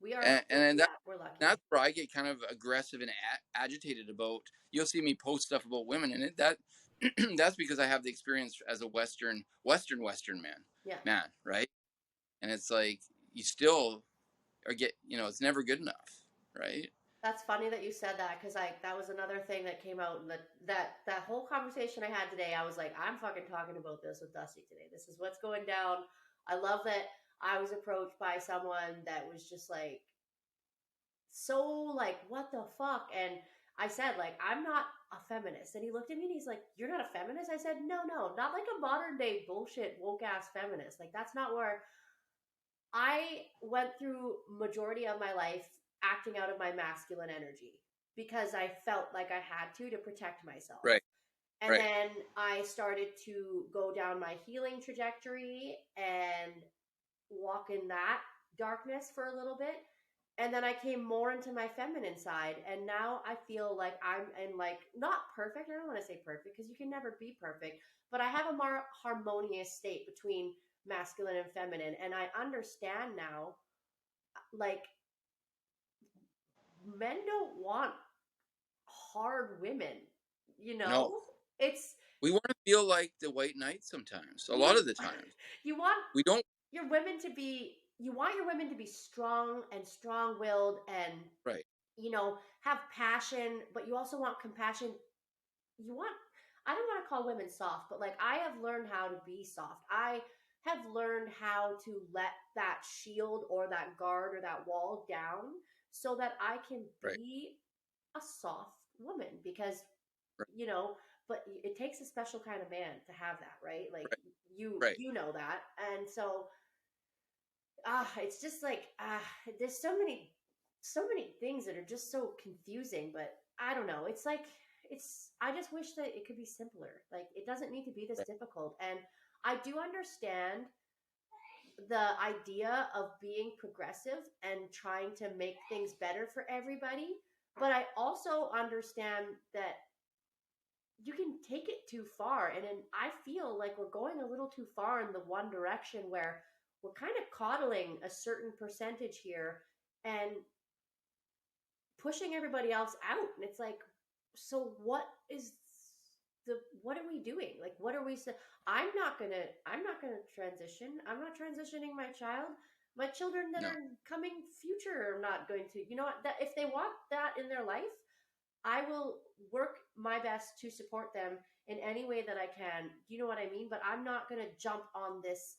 we are. and Yeah, we're lucky. that's where I get kind of aggressive and agitated about. You'll see me post stuff about women, and that's because I have the experience as a Western Yeah. man, right? And it's like you still it's never good enough, right? That's funny that you said that because that was another thing that came out in that whole conversation I had today. I was like, I'm fucking talking about this with Dusty today. This is what's going down. I love that I was approached by someone that was just like so like what the fuck, and I said like I'm not a feminist, and he looked at me and he's like, you're not a feminist? I said no, not like a modern day bullshit woke ass feminist. Like that's not where I went through majority of my life acting out of my masculine energy because I felt like I had to protect myself. Right, And right, then I started to go down my healing trajectory and walk in that darkness for a little bit. And then I came more into my feminine side. And now I feel like I'm in like not perfect. I don't want to say perfect because you can never be perfect, but I have a more harmonious state between masculine and feminine. And I understand now, like, men don't want hard women, you no, know? It's we want to feel like the white knight sometimes. A lot you of the times you want we don't. you want your women to be strong and strong-willed and Right, have passion, but you also want compassion. You want I don't want to call women soft, but like I have learned how to be soft. I have learned how to let that shield or that guard or that wall down so that I can right, be a soft woman because right, you know but it takes a special kind of man to have that, right? Like right, you right. you know that. And so it's just like there's so many things that are just so confusing, but I don't know. It's like I just wish that it could be simpler. Like it doesn't need to be this Right. difficult. And I do understand the idea of being progressive and trying to make things better for everybody, but I also understand that you can take it too far. And then I feel like we're going a little too far in the one direction where we're kind of coddling a certain percentage here and pushing everybody else out. And it's like, so what are we doing? Like, what are we? I'm not gonna transition. I'm not transitioning my child. My children that No. are coming future are not going to. You know what? That if they want that in their life, I will work my best to support them in any way that I can. You know what I mean? But I'm not going to jump on this.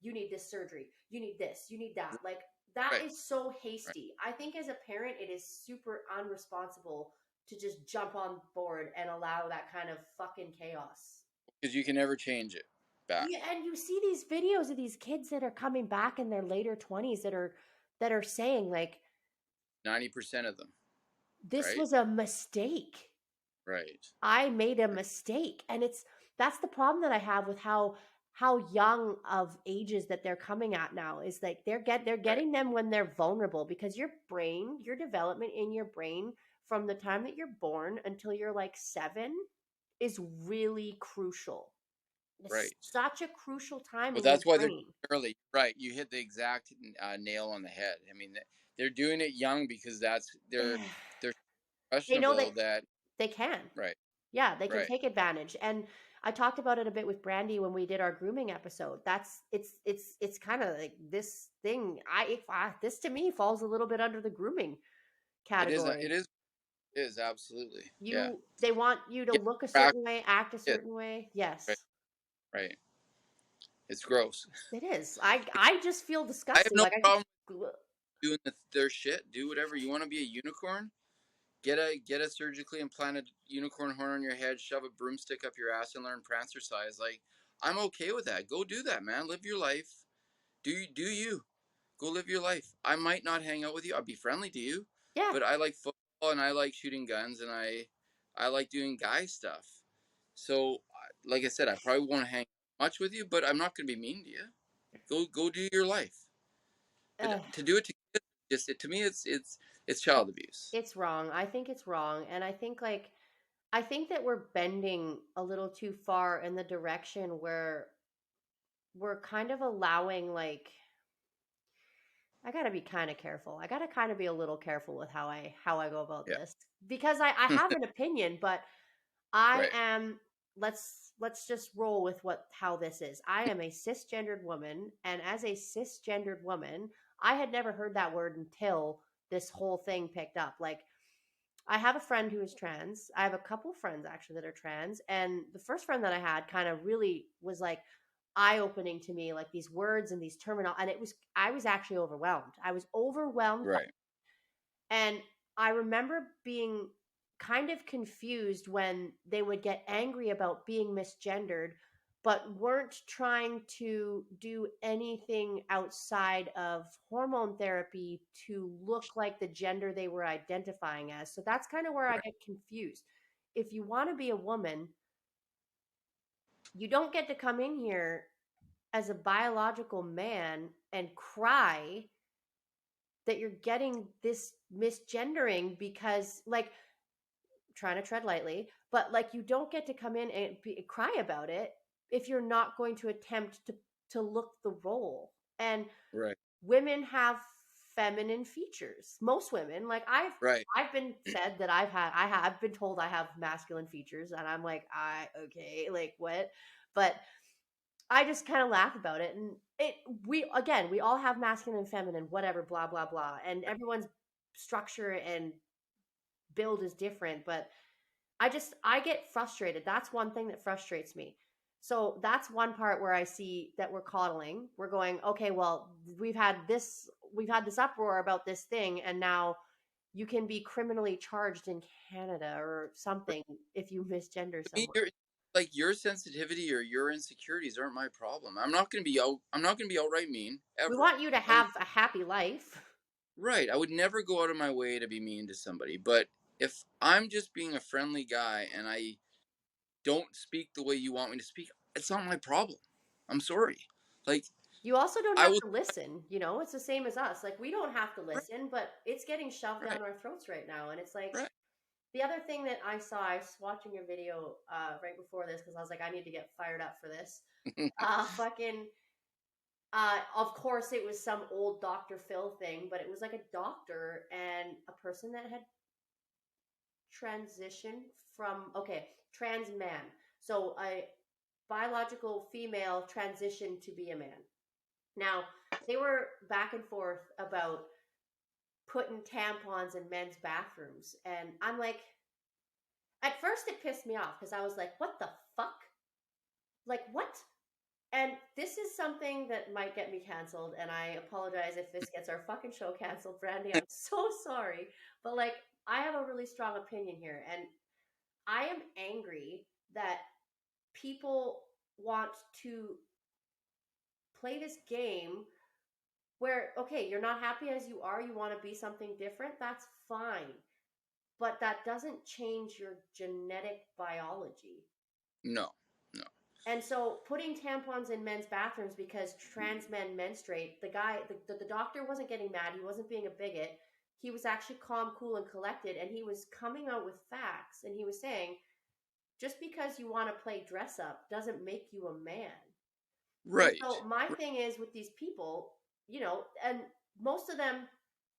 You need this surgery. You need this. You need that. Like, that Right. is so Right. hasty. I think as a parent, it is super unresponsible to just jump on board and allow that kind of fucking chaos. Because you can never change it back. Yeah, and you see these videos of these kids that are coming back in their later 20s that are saying like 90% of them. this Right. was a mistake. Right. I made a mistake. And that's the problem that I have with how young of ages that they're coming at now is like they're Right. getting them when they're vulnerable because your development in your brain from the time that you're born until you're like 7 is really crucial. It's Right. such a crucial time But in your that's why they're brain. early. Right. You hit the exact nail on the head. I mean, they're doing it young because they're They know questionable that that. they can. Right. Yeah, they can Right. take advantage. And I talked about it a bit with Brandy when we did our grooming episode. That's it's kind of like this thing. This to me falls a little bit under the grooming It is. category. It is absolutely. Yeah. They want you to Yeah. look a Back. certain way, act a Yeah. certain way. Right. Yes, Right. It's gross. it is. I just feel I have disgusting. no Like I problem just doing their shit. Do whatever you want to be a unicorn. Get a surgically implanted unicorn horn on your head. Shove a broomstick up your ass and learn prancer size. Like I'm okay with that. Go do that, man. Live your life. Do you go live your life? I might not hang out with you. I'll be friendly to you, yeah. but I like football and I like shooting guns and I like doing guy stuff. So, like I said, I probably won't hang much with you, but I'm not going to be mean to you. Go do your life. But Uh, to do it to kids, to me, it's child abuse. it's wrong. I think it's wrong, and I think that we're bending a little too far in the direction where we're kind of allowing like I gotta be kind of careful. I gotta kind of be a little careful with how I go about Yeah. this because I have an opinion, but I Right. am let's just roll with what how this is. I am a cisgendered woman, and as a cisgendered woman, I had never heard that word until this whole thing picked up. Like I have a friend who is trans. I have a couple friends actually that are trans. And the first friend that I had kind of really was like eye opening to me, like these words and these terminal. And I was actually overwhelmed. I was overwhelmed. Right. And I remember being kind of confused when they would get angry about being misgendered, but weren't trying to do anything outside of hormone therapy to look like the gender they were identifying as. So that's kind of where I Right. get confused. If you want to be a woman, you don't get to come in here as a biological man and cry that you're getting this misgendering because like trying to tread lightly, but like you don't get to come in and cry about it if you're not going to attempt to look the role. And Right. women have feminine features. Most women, like Right. I've been said that I've been told I have masculine features, and I'm like, I okay, like what? But I just kind of laugh about it, and we all have masculine and feminine, whatever, blah blah blah, and everyone's structure and build is different, but I get frustrated. That's one thing that frustrates me. So that's one part where I see that we're coddling. We're going, okay, well, we've had this uproar about this thing, and now you can be criminally charged in Canada or Right. something if you misgender To me, someone. like your sensitivity or your insecurities aren't my problem. I'm not going to be outright mean We ever. want you to I would have a happy life. Right. I would never go out of my way to be mean to somebody, but if I'm just being a friendly guy and I don't speak the way you want me to speak, it's not my problem. I'm sorry. Like You also don't I have will. to listen, you know? It's the same as us. Like, we don't have to Right. listen, but it's getting shoved Right. down our throats right now. And it's like, Right. the other thing that I was watching a video right before this because I was like, I need to get fired up for this. Fucking, of course, it was some old Dr. Phil thing, but it was like a doctor and a person that had transitioned from, okay, trans man. So a biological female transitioned to be a man. Now, they were back and forth about putting tampons in men's bathrooms. And I'm like, at first it pissed me off because I was like, what the fuck? Like, what? And this is something that might get me canceled. And I apologize if this gets our fucking show canceled, Brandy. I'm so sorry. But like, I have a really strong opinion here. And I am angry that people want to play this game where, okay, you're not happy as you are, you want to be something different, that's fine. But that doesn't change your genetic biology. No. No. And so putting tampons in men's bathrooms because trans men menstruate, the doctor wasn't getting mad. He wasn't being a bigot. He was actually calm, cool, and collected. And he was coming out with facts. And he was saying, just because you want to play dress up doesn't make you a man. And Right. so my Right. thing is with these people, you know, and most of them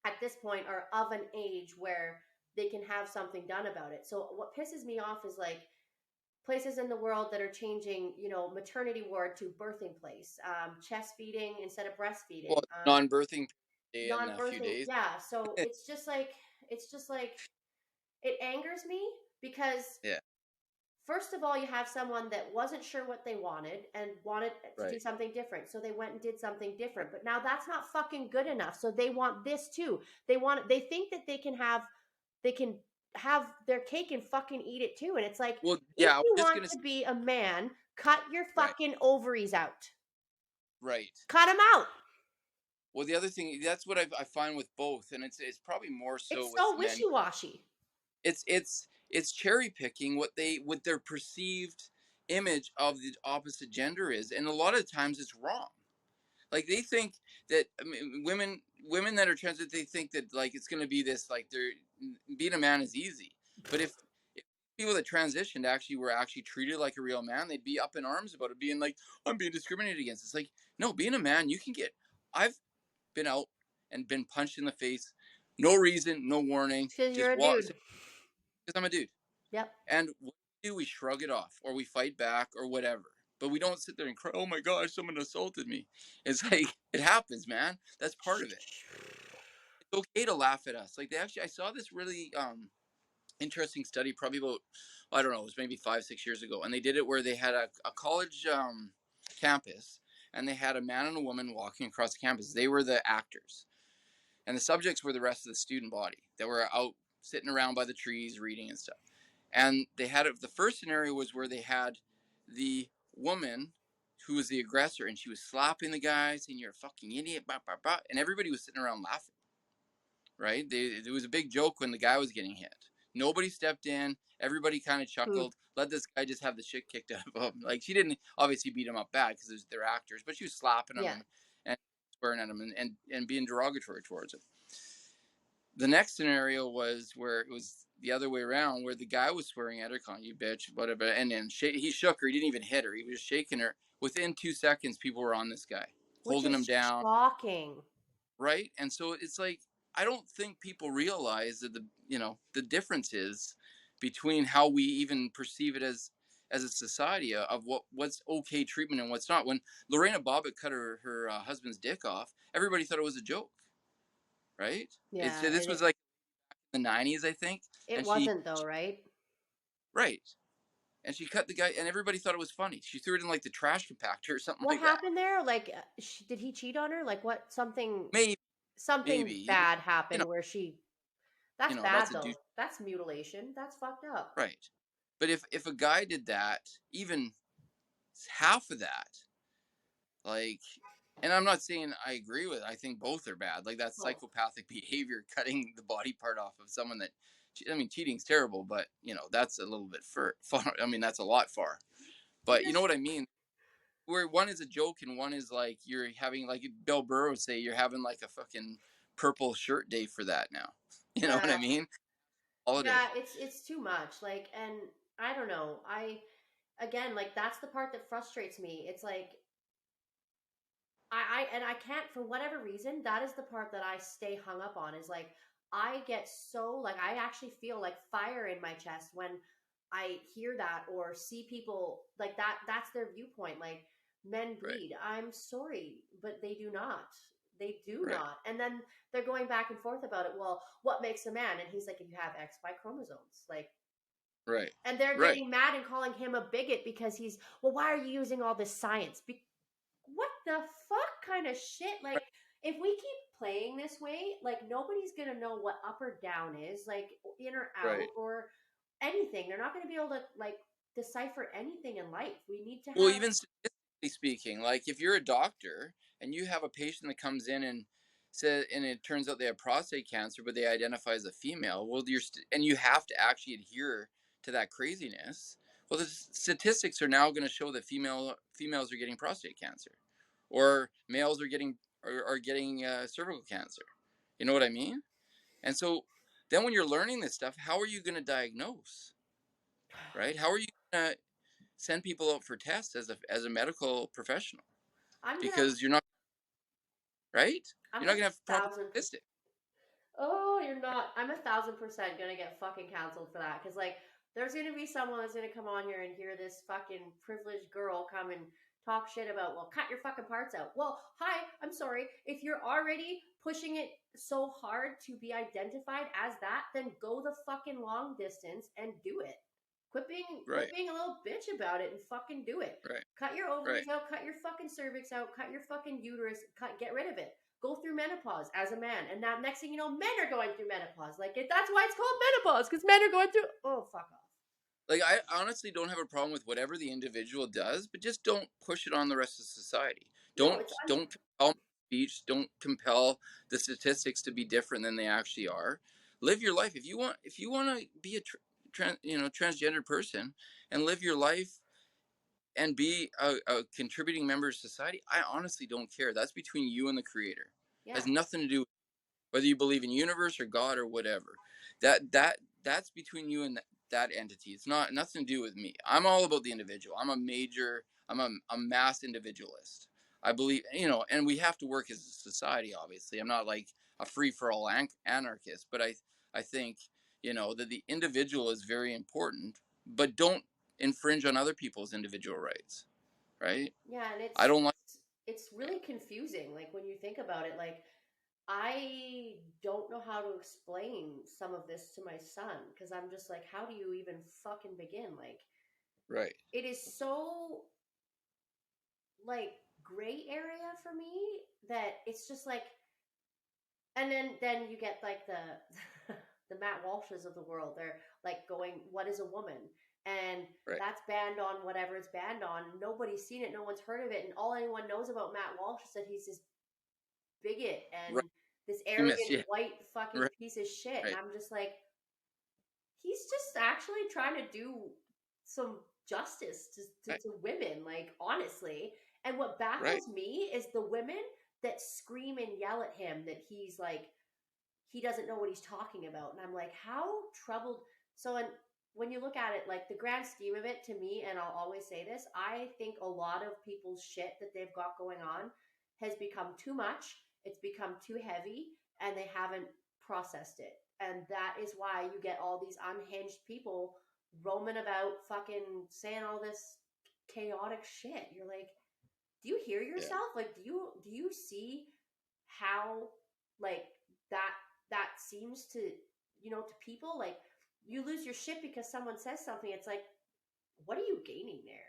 at this point are of an age where they can have something done about it. So what pisses me off is like places in the world that are changing, you know, maternity ward to birthing place, chest feeding instead of Well, breastfeeding, non-birthing day in a few non-birthing. days. Yeah. So it's just like, it angers me because Yeah. first of all, you have someone that wasn't sure what they wanted and wanted to do Right. something different. So they went and did something different. But now that's not fucking good enough. So they want this too. They think that they can have their cake and fucking eat it too. And it's like, Well, if yeah. I was you just want gonna say. to be a man, cut your Right. fucking ovaries out. Right. Cut them out. Well, the other thing that's what I find with both, and it's probably more so It's with so men. wishy-washy. It's cherry picking what their perceived image of the opposite gender is, and a lot of times it's wrong. Like they think that, I mean, women that are trans, they think that like it's going to be this, like they're being a man is easy. But if people that transitioned actually were actually treated like a real man, they'd be up in arms about it, being like, I'm being discriminated against. It's like, no, being a man, you can get. I've been out and been punched in the face, no reason, no warning, Because you're just a walk dude. because I'm a dude. Yep. And what do we shrug it off or we fight back or whatever. But we don't sit there and cry, oh my gosh, someone assaulted me. It's like, it happens, man. That's part of it. It's okay to laugh at us. Like, they actually, I saw this really interesting study probably about, I don't know, it was maybe 5, 6 years ago. And they did it where they had a college campus and they had a man and a woman walking across the campus. They were the actors. And the subjects were the rest of the student body that were out sitting around by the trees reading and stuff. And they had it. The first scenario was where they had the woman who was the aggressor, and she was slapping the guy, saying "You're a fucking idiot," blah, blah, blah, and everybody was sitting around laughing. Right? It was a big joke when the guy was getting hit. Nobody stepped in. Everybody kind of Hmm. chuckled. Let this guy just have the shit kicked out of him. Like she didn't obviously beat him up bad because they're actors, but she was slapping him Yeah. and swearing at him and being derogatory towards him. The next scenario was where it was the other way around, where the guy was swearing at her, calling you bitch, whatever, and then he shook her. He didn't even hit her. He was just shaking her. Within 2 seconds, people were on this guy, Which holding him is down, shocking. right? And so it's like I don't think people realize that the difference is between how we even perceive it as a society of what's okay treatment and what's not. When Lorena Bobbitt cut her husband's dick off, everybody thought it was a joke, right? It's Yeah. this was like the 90s, I think, It and she wasn't though, right? right, and she cut the guy, and everybody thought it was funny. She threw it in like the trash compactor or something What like that. happened there? Like, did he cheat on her? Like, what? Maybe, Something maybe, bad you know, happened where she. That's that's bad a douche, though. That's mutilation. That's fucked up. right? But if a guy did that, even half of that, like, and I'm not saying I agree with it. I think both are bad. Like that's Oh, psychopathic behavior, cutting the body part off of someone that, I mean, cheating's terrible, but that's a little bit far. I mean, that's a lot far. it But you know just what I mean? Where one is a joke and one is like you're having, like Bill Burr would say, you're having like a fucking purple shirt day for that now. You know what I yeah, mean? Holiday. yeah, it's too much. Like, and I don't know. I again, like that's the part that frustrates me. It's like I can't, for whatever reason, that is the part that I stay hung up on, is like I get so, like, I actually feel like fire in my chest when I hear that or see people like that. That's their viewpoint. Like, men Right. bleed. I'm sorry, but they do not. They do Right. not. And then they're going back and forth about it. Well, what makes a man? And he's like, if you have XY chromosomes, like, Right. and they're Right. getting mad and calling him a bigot because he's, well, why are you using all this science? What the fuck kind of shit? Like, if we keep playing this way, like nobody's gonna know what up or down is, like in or out Right. or anything. They're not gonna be able to like decipher anything in life. We need to Well, have. even statistically speaking, like if you're a doctor and you have a patient that comes in and said, and it turns out they have prostate cancer, but they identify as a female, well, and you have to actually adhere to that craziness. Well, the statistics are now going to show that females are getting prostate cancer, or males are getting cervical cancer. You know what I mean? And so then when you're learning this stuff, how are you going to diagnose? Right? How are you going to send people out for tests as a medical professional? I'm gonna. Because you're not, right. I'm You're not a going to have proper thousand percent. statistics. Oh, you're not. I'm 1,000% gonna get fucking canceled for that. Because, like, there's gonna be someone that's gonna come on here and hear this fucking privileged girl come and talk shit about, well, cut your fucking parts out. Well, hi, I'm sorry. If you're already pushing it so hard to be identified as that, then go the fucking long distance and do it. Quit Right. being a little bitch about it and fucking do it. Right. Cut your Right. ovaries out, cut your fucking cervix out, cut your fucking uterus, get rid of it. Go through menopause as a man, and now next thing you know, men are going through menopause. Like, that's why it's called menopause, because men are going through. Oh, fuck off. Like, I honestly don't have a problem with whatever the individual does, but just don't push it on the rest of society. No, don't it's don't compel speech. Don't compel the statistics to be different than they actually are. Live your life. If you want to be a transgender person and live your life and be a contributing member of society, I honestly don't care. That's between you and the creator. It yeah, has nothing to do with whether you believe in universe or God or whatever. That's between you and that entity. It's not nothing to do with me. I'm all about the individual. I'm a mass individualist. I believe, and we have to work as a society. Obviously, I'm not like a free for all anarchist, but I think that the individual is very important, but don't infringe on other people's individual rights. Right? yeah, and I don't like. it's Yeah. really confusing. Like when you think about it, like I don't know how to explain some of this to my son because I'm just like, how do you even fucking begin? Like, Right. it is so like gray area for me that it's just like, and then you get like the the Matt Walshes of the world. They're like going, what is a woman? And Right. that's banned on whatever it's banned on. Nobody's seen it, no one's heard of it, and all anyone knows about Matt Walsh is that he's this bigot Right. and this Famous. arrogant Yeah. white fucking Right. piece of shit. And Right. I'm just like, he's just actually trying to do some justice Right. to women, like, honestly. And what Right. baffles me is the women that scream and yell at him that he's like, he doesn't know what he's talking about. And I'm like, how troubled. So, and when you look at it, like the grand scheme of it, to me, and I'll always say this, I think a lot of people's shit that they've got going on has become too much. It's become too heavy, and they haven't processed it. And that is why you get all these unhinged people roaming about fucking saying all this chaotic shit. You're like, do you hear Yeah. yourself? Like, do you see how, like, that that seems to, to people, like, you lose your shit because someone says something. It's like, what are you gaining there?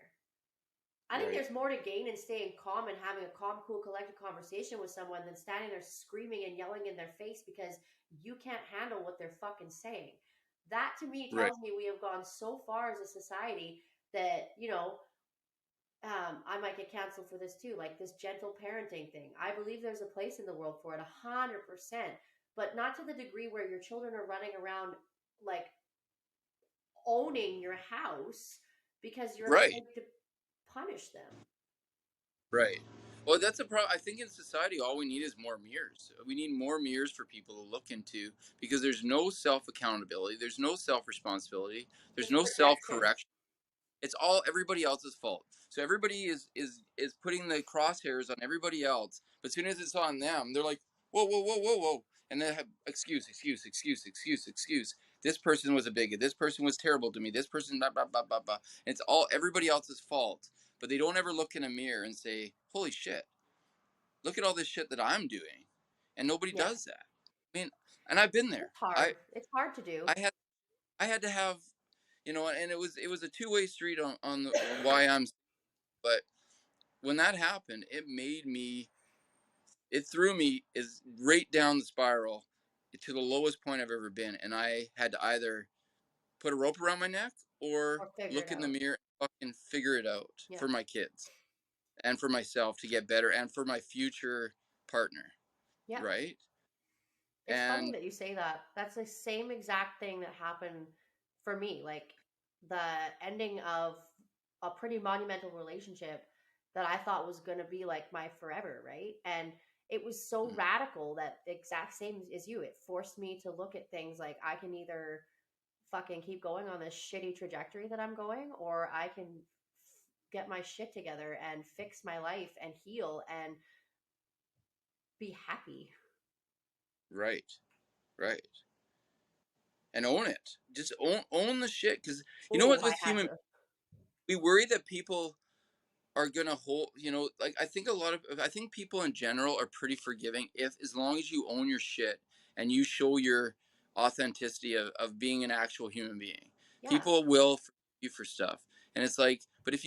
I think Right. there's more to gain in staying calm and having a calm, cool, collected conversation with someone than standing there screaming and yelling in their face because you can't handle what they're fucking saying. that to me Right. tells me we have gone so far as a society that, I might get canceled for this too, like this gentle parenting thing. I believe there's a place in the world for it, 100%, but not to the degree where your children are running around like owning your house because you're Right. afraid to punish them. Right. Well, that's a problem. I think in society, all we need is more mirrors. We need more mirrors for people to look into because there's no self accountability, there's no self responsibility, there's It's no self projection. correction. It's all everybody else's fault. So everybody is putting the crosshairs on everybody else, but as soon as it's on them, they're like, whoa, whoa, whoa, whoa, whoa, and they have excuse. This person was a bigot. This person was terrible to me. This person, blah blah blah blah blah. And it's all everybody else's fault, but they don't ever look in a mirror and say, holy shit, look at all this shit that I'm doing, and nobody Yeah. does that. I mean, and I've been there. It's hard. It's hard to do. I had I had to have, and it was a two-way street on the why I'm, but when that happened, it threw me is right down the spiral to the lowest point I've ever been, and I had to either put a rope around my neck or Or figure it look in the out. mirror and fucking figure it out Yeah. for my kids and for myself to get better and for my future partner, Yeah. right? It's funny And that you say that. That's the same exact thing that happened for me. Like the ending of a pretty monumental relationship that I thought was going to be like my forever, right? And it was so radical that the exact same as you. It forced me to look at things like I can either fucking keep going on this shitty trajectory that I'm going, or I can get my shit together and fix my life and heal and be happy. right, right, and own it. Just own the shit, because you know what, Oh, I with had human, to. we worry that people are gonna hold, like I think people in general are pretty forgiving if as long as you own your shit and you show your authenticity of being an actual human being. Yeah. People will forgive you for stuff. And it's like, but if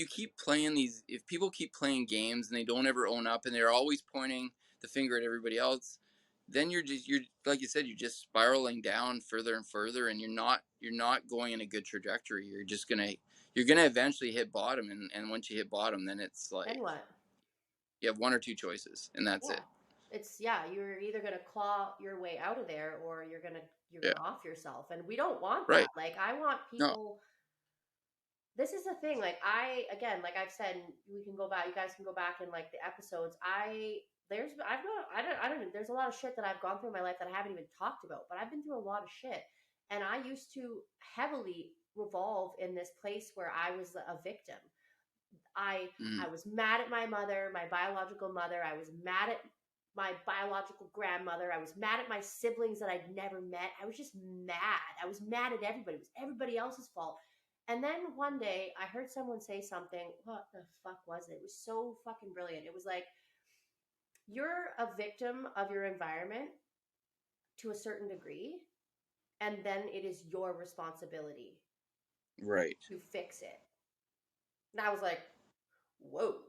people keep playing games and they don't ever own up and they're always pointing the finger at everybody else, then you're like you said, you're just spiraling down further and further, and you're not going in a good trajectory. You're gonna eventually hit bottom, and once you hit bottom, then it's Then like what? you have one or two choices, and that's Yeah. it. You're either gonna claw your way out of there or you're Yeah. gonna off yourself. And we don't want that. Right. Like I want No. people, this is the thing. Like I again, like I've said, we can go back, you guys can go back in like the episodes. I've got I don't know, there's a lot of shit that I've gone through in my life that I haven't even talked about, but I've been through a lot of shit. And I used to heavily revolve in this place where I was a victim. I Mm. I was mad at my mother, my biological mother. I was mad at my biological grandmother. I was mad at my siblings that I'd never met. I was just mad. I was mad at everybody. It was everybody else's fault. And then one day I heard someone say something. What the fuck was it? It was so fucking brilliant. It was like, you're a victim of your environment to a certain degree, and then it is your responsibility Right. to fix it. And I was like, whoa,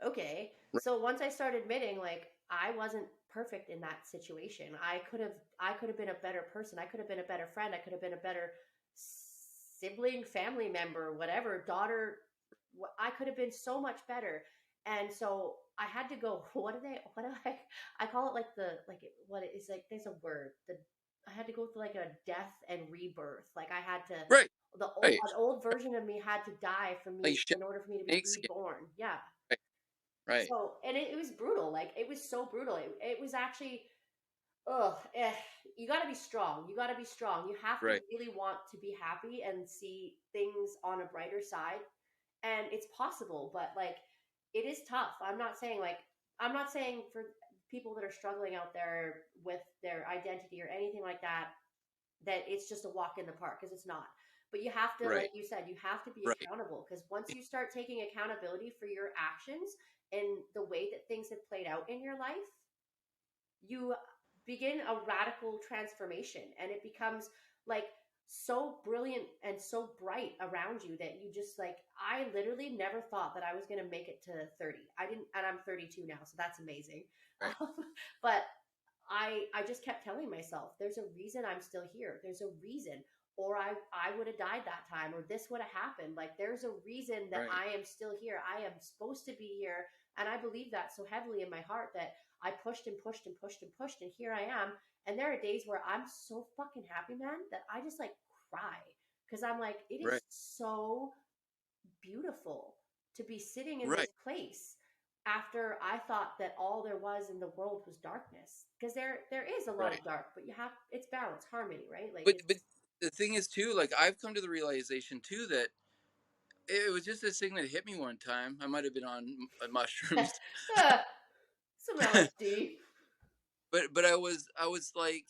okay. Right. So once I started admitting like I wasn't perfect in that situation, I could have been a better person. I could have been a better friend. I could have been a better sibling, family member, whatever, daughter. I could have been so much better. And so I had to go, what do I call it, like what is, like, there's a word, I had to go through like a death and rebirth. Like I had to, Right. Right. an old version of me had to die for Like me shit in order for me to be snakes. reborn. Yeah. Right. Right. So, and it was brutal. Like it was so brutal. It was actually, ugh, you got to be strong. You got to be strong. You have to Right. really want to be happy and see things on a brighter side. And it's possible, but like it is tough. I'm not saying for people that are struggling out there with their identity or anything like that, that it's just a walk in the park, because it's not. But you have to, like Right. you said, you have to be Right. accountable, because once you start taking accountability for your actions and the way that things have played out in your life, you begin a radical transformation, and it becomes like so brilliant and so bright around you that you just like, I literally never thought that I was going to make it to 30. I didn't, and I'm 32 now, so that's amazing. Right. But I just kept telling myself, there's a reason I'm still here. There's a reason. Or I would have died that time, or this would have happened. Like there's a reason that Right. I am still here. I am supposed to be here. And I believe that so heavily in my heart that I pushed and pushed and pushed and pushed, and here I am. And there are days where I'm so fucking happy, man, that I just like cry because I'm like, it is Right. so beautiful to be sitting in Right. this place after I thought that all there was in the world was darkness. Because there is a lot Right. of dark, but you have it's balance, harmony, right? Like But it's the thing is too, like I've come to the realization too that it was just this thing that hit me one time. I might have been on mushrooms, uh, some LSD. but I was like,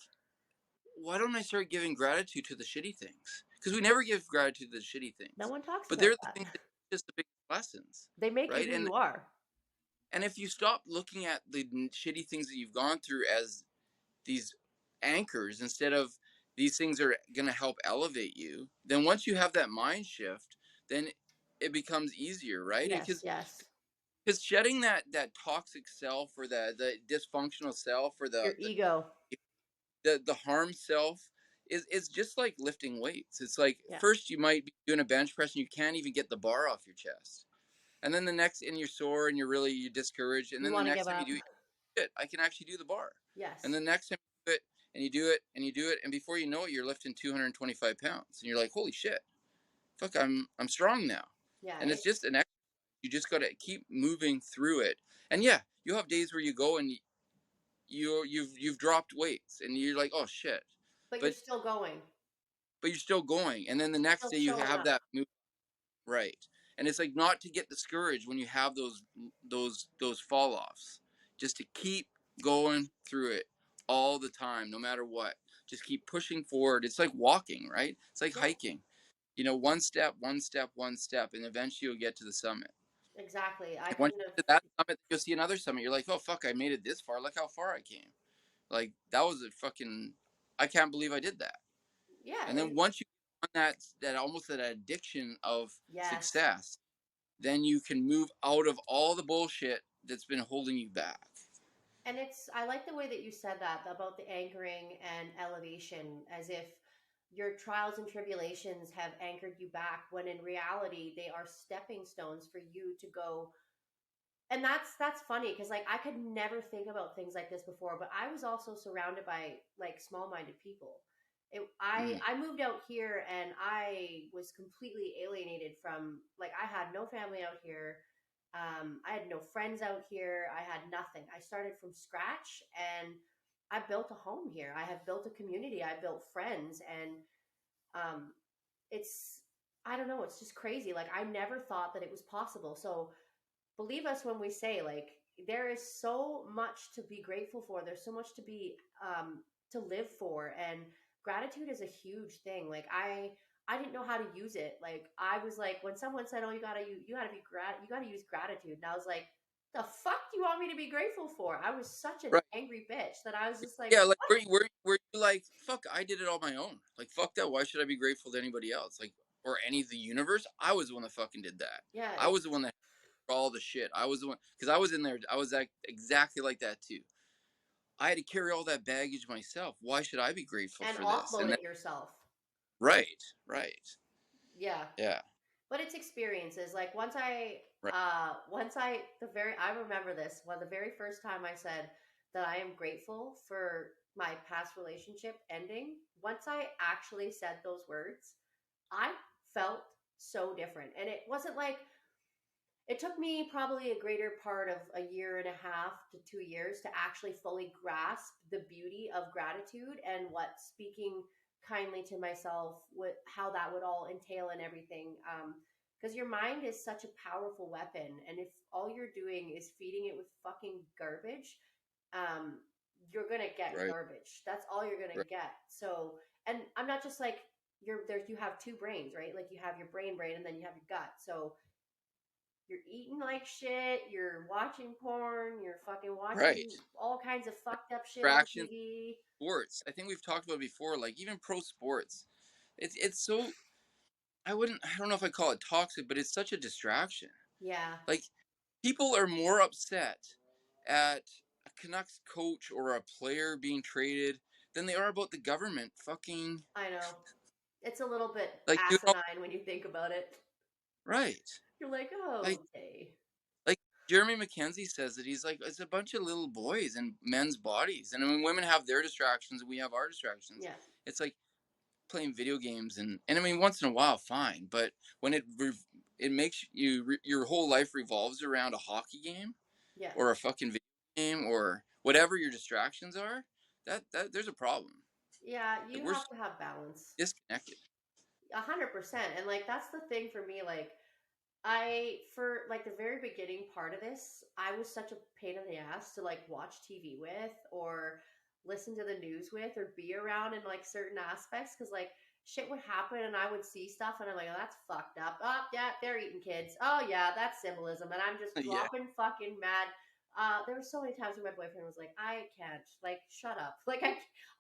why don't I start giving gratitude to the shitty things? Because we never give gratitude to the shitty No things, one talks but about they're the that. things that just the big lessons, They make you right? who you are. And if you stop looking at the shitty things that you've gone through as these anchors instead of these things are going to help elevate you, then once you have that mind shift, then it becomes easier, right? Yes, yes. Because shedding that toxic self or the dysfunctional self or Your ego. the harm self is just like lifting weights. It's like Yeah. first you might be doing a bench press and you can't even get the bar off your chest, and then the next and you're sore and you're discouraged, and You then the want to next give time you up. do it, I can actually do the bar, and Yes. the next time you do it and you do it and you do it, and before you know it, you're lifting 225 pounds, and you're like, holy shit, fuck, I'm strong now, Yeah, and it's it's just an exercise. You just got to keep moving through it, and yeah, you have days where you go and you've dropped weights and you're like, oh shit, but you're but still going. you're still going, and then the You're next still day you showing have up. that move, right, and it's like not to get discouraged when you have those fall offs, just to keep going through it all the time, no matter what, just keep pushing forward. It's like walking, right? It's like Yeah, hiking, one step, one step, one step, and eventually you'll get to the summit. exactly. I And once kind of you get to that summit, you'll see another summit. You're like, oh fuck, I made it this far. Look how far I came. Like that was a fucking, I can't believe I did that. yeah, And then once you on that almost that addiction of yes. success, then you can move out of all the bullshit that's been holding you back. And it's, I like the way that you said that about the anchoring and elevation, as if your trials and tribulations have anchored you back, when in reality, they are stepping stones for you to go. And that's funny because like I could never think about things like this before, but I was also surrounded by like small-minded people. Mm, I moved out here and I was completely alienated from, like, I had no family out here. I had no friends out here. I had nothing. I started from scratch and I built a home here. I have built a community. I built friends, and um, it's, I don't know. It's just crazy. Like I never thought that it was possible. So believe us when we say, like, there is so much to be grateful for. There's so much to be to live for, and gratitude is a huge thing. Like I didn't know how to use it. Like I was like, when someone said, oh, you gotta be you gotta use gratitude, and I was like, the fuck do you want me to be grateful for? I was such an right. angry bitch that I was just like, Yeah, like were you like, fuck, I did it all my own. Like fuck that. Why should I be grateful to anybody else? Like, or any of the universe? I was the one that fucking did that. yeah, I was the one that did all the shit. I was the one because I was in there. I was like exactly like that too. I had to carry all that baggage myself. Why should I be grateful and for this? offload And then, it yourself. right, right, Yeah, yeah, but it's experiences. Like right, once I the very I remember this one, the very first time I said that I am grateful for my past relationship ending. Once I actually said those words, I felt so different. And it wasn't like, it took me probably a greater part of a year and a half to 2 years to actually fully grasp the beauty of gratitude and what speaking kindly to myself, what how that would all entail and everything. Because your mind is such a powerful weapon, and if all you're doing is feeding it with fucking garbage, um, you're gonna get right, garbage. That's all you're gonna right, get. So, and I'm not just like, you're there. You have two brains, right? Like you have your brain, and then you have your gut. So you're eating like shit, you're watching porn, you're fucking right. watching all kinds of fucked up shit on Distractions, TV. sports. I think we've talked about it before. Like even pro sports, it's so. I don't know if I call it toxic, but it's such a distraction. Yeah. Like people are more upset at a Canucks coach or a player being traded than they are about the government fucking I know. It's a little bit like doing all asinine when you think about it. right. You're like, Like oh, okay. like Jeremy McKenzie says that he's like it's a bunch of little boys in men's bodies, and when women have their distractions and we have our distractions, Yeah, it's like playing video games and I mean once in a while fine, but when it makes your whole life revolves around a hockey game yeah, or a fucking video game or whatever your distractions are, that there's a problem. yeah. Like You we're have to have balance. disconnected. 100%. And like that's the thing for me. Like for like the very beginning part of this, I was such a pain in the ass to like watch TV with or listen to the news with or be around in like certain aspects because like shit would happen and I would see stuff and I'm like, oh, that's fucked up. Oh, yeah, they're eating kids. Oh, yeah, that's symbolism. And I'm just Yeah. dropping fucking mad. There were so many times when my boyfriend was like, I can't, like, shut up. Like,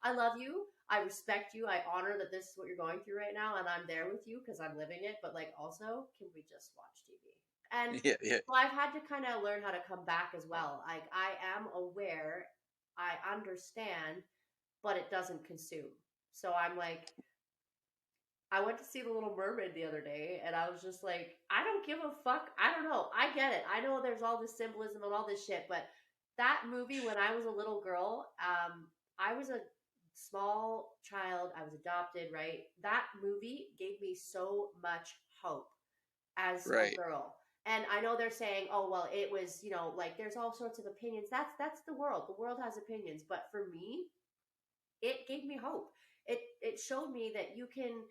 I love you. I respect you. I honor that this is what you're going through right now, and I'm there with you because I'm living it. But like, also, can we just watch TV? And Yeah, yeah. so I've had to kind of learn how to come back as well. Like, I am aware, I understand, but it doesn't consume. So I'm like, I went to see The Little Mermaid the other day, and I was just like, I don't give a fuck. I don't know. I get it. I know there's all this symbolism and all this shit, but that movie, when I was a little girl, I was a small child. I was adopted, right? That movie gave me so much hope as a Right. girl. And I know they're saying, "Oh, well, it was, like there's all sorts of opinions." That's the world. The world has opinions, but for me, it gave me hope. It showed me that you can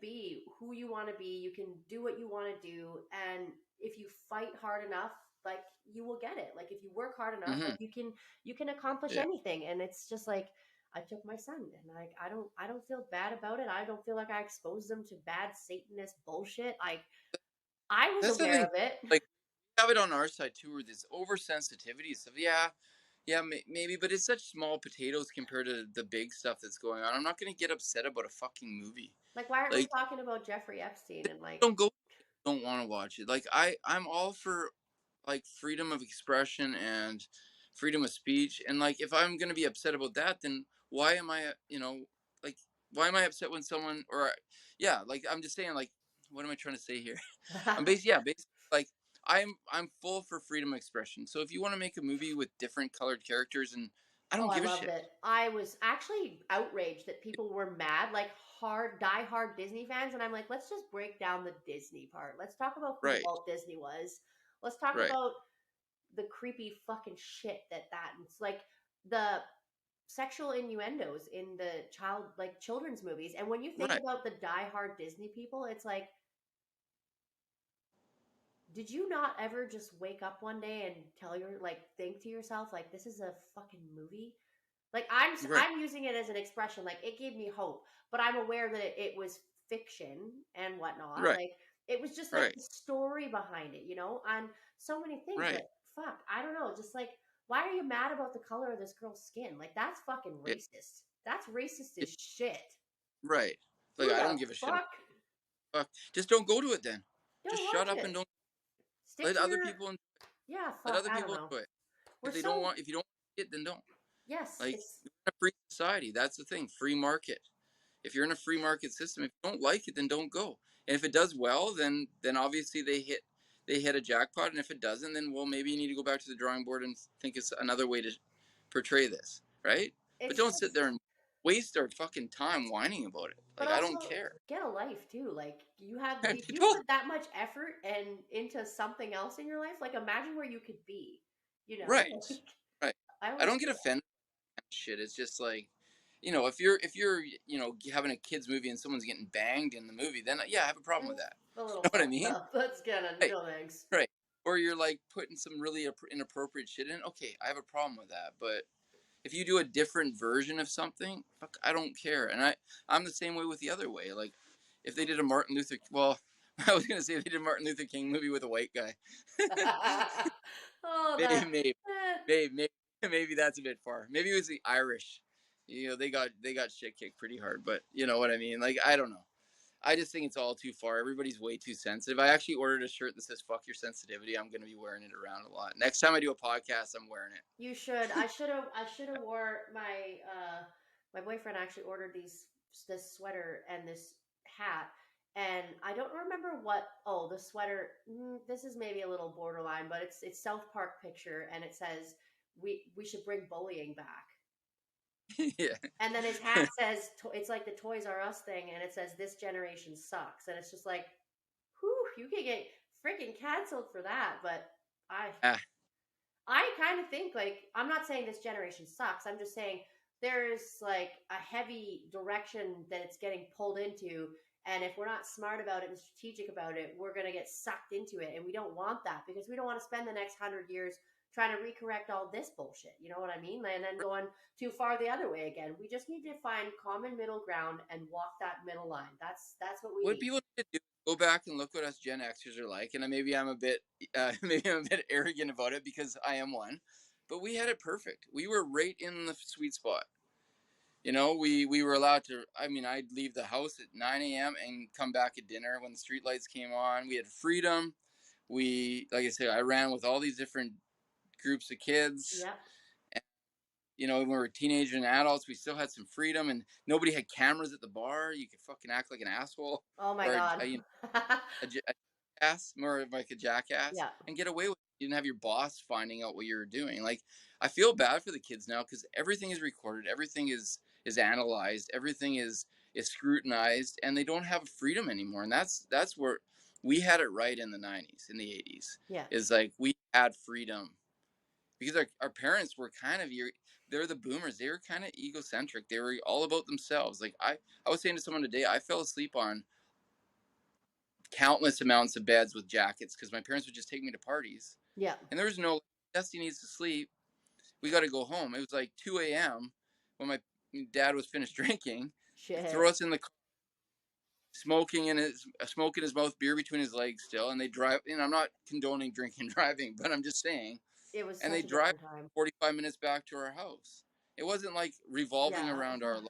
be who you want to be, you can do what you want to do, and if you fight hard enough, like you will get it. Like if you work hard enough, like Hmm. you can accomplish Yeah. anything. And it's just like I took my son and like I don't feel bad about it. I don't feel like I exposed them to bad Satanist bullshit. Like I was That's the aware thing. of it. Like we have it on our side too, where this oversensitivity stuff. Yeah, yeah, maybe, but it's such small potatoes compared to the big stuff that's going on. I'm not gonna get upset about a fucking movie. Like why aren't we Like talking about Jeffrey Epstein and like don't go, don't want to watch it. Like I'm all for like freedom of expression and freedom of speech, and like if I'm gonna be upset about that, then why am I, like why am I upset when someone or yeah, like I'm just saying like what am I trying to say here? I'm basically like I'm full for freedom of expression. So if you want to make a movie with different colored characters and I Oh, don't I give a loved shit. it. I was actually outraged that people were mad, like die-hard Disney fans. And I'm like, let's just break down the Disney part. Let's talk about who Right, Walt Disney was. Let's talk right, about the creepy fucking shit that it's like the sexual innuendos in the children's movies. And when you think right. about the die-hard Disney people, it's like, did you not ever just wake up one day and think to yourself like this is a fucking movie? Like Right, I'm using it as an expression. Like it gave me hope, but I'm aware that it was fiction and whatnot. right, Like it was just like right, the story behind it, on so many things. right. But fuck, I don't know. Just like why are you mad about the color of this girl's skin? Like that's fucking Yeah, racist. That's racist yeah, as shit. right. Like Who I the don't give a shit. fuck? Fuck. Just don't go to it then. Just Don't shut watch up and it. don't Stick let to other your people yeah. let Fuck. other I don't people know. enjoy it. We're so If you don't like it, then don't. yes. Like It's we're in a free society. That's the thing. Free market. If you're in a free market system, if you don't like it, then don't go. And if it does well, then obviously they hit a jackpot. And if it doesn't, then well maybe you need to go back to the drawing board and think it's another way to portray this, right? But it's don't sit just there and waste our fucking time whining about it. but Like I also don't care. get a life too. Like if you Totally. put that much effort and into something else in your life, like imagine where you could be. You know, Right. like Right. I I always don't get offended by that shit. It's just like, if you're having a kids movie and someone's getting banged in the movie, then yeah, I have a problem with it's that. a You little know what I fucked mean? up. That's gonna Right. no thanks. Right. Or you're like putting some really inappropriate shit in. Okay, I have a problem with that. But if you do a different version of something, fuck, I don't care. And I'm the same way with the other way. Like if they did a Martin Luther, well, I was gonna say if they did a Martin Luther King movie with a white guy, Oh, maybe, that maybe, eh. maybe, maybe that's a bit far. Maybe it was the Irish. They got shit kicked pretty hard, but you know what I mean. Like I don't know. I just think it's all too far. Everybody's way too sensitive. I actually ordered a shirt that says "fuck your sensitivity." I'm going to be wearing it around a lot. Next time I do a podcast, I'm wearing it. You should. I should have wore my boyfriend actually ordered this sweater and this hat, and I don't remember what. Oh, the sweater. This is maybe a little borderline, but it's South Park picture, and it says we should bring bullying back. Yeah. And then his hat says it's like the Toys R Us thing, and it says this generation sucks, and it's just like, whew, you can get freaking canceled for that. But I Ah, I kind of think like I'm not saying this generation sucks. I'm just saying there's like a heavy direction that it's getting pulled into, and if we're not smart about it and strategic about it, we're gonna get sucked into it, and we don't want that because we don't want to spend the next 100 years trying to recorrect all this bullshit. You know what I mean? And then going too far the other way again. We just need to find common middle ground and walk that middle line. That's what we what need. people need to do is go back and look what us Gen Xers are like, and maybe I'm a bit, maybe I'm a bit arrogant about it because I am one, but we had it perfect. We were right in the sweet spot. You know, we were allowed to. I mean, I'd leave the house at 9 a.m. and come back at dinner when the street lights came on. We had freedom. Like I said, I ran with all these different groups of kids. Yep. You know, when we were teenagers and adults, we still had some freedom, and nobody had cameras at the bar. You could fucking act like an asshole Oh my or god. a jackass, more of like a jackass, Yeah. and get away with it. You didn't have your boss finding out what you were doing. Like, I feel bad for the kids now because everything is recorded, everything is analyzed, everything is scrutinized, and they don't have freedom anymore. And that's where we had it right in the 90s, in the 80s. Yeah. Is like we had freedom because our parents were kind of they're the boomers. They were kind of egocentric. They were all about themselves. Like I was saying to someone today, I fell asleep on countless amounts of beds with jackets because my parents would just take me to parties, Yeah. and there was no Dusty needs to sleep. We got to go home. It was like 2 a.m. when my dad was finished drinking. Throw Shit. us in the car, smoking his mouth, beer between his legs still, and they drive. You know, I'm not condoning drinking and driving, but I'm just saying. It was And they such a drive different time. 45 minutes back to our house. It wasn't like revolving Yeah. around our life.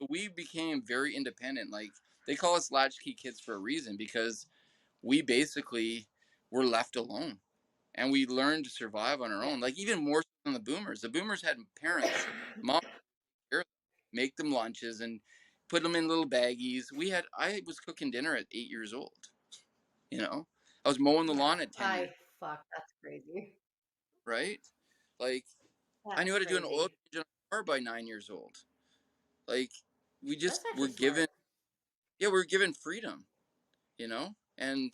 We became very independent. Like they call us latchkey kids for a reason because we basically were left alone and we learned to survive on our Yeah. own. Like even more so than the boomers. The boomers had parents, mom, make them lunches and put them in little baggies. I was cooking dinner at 8 years old. You know, I was mowing the Yeah. lawn at 10 years, Fuck, that's crazy. right? Like I knew That's how to do an oil crazy. change on a car by 9 years old. Like we That's just were actually given, smart. yeah, we were given freedom, you know, and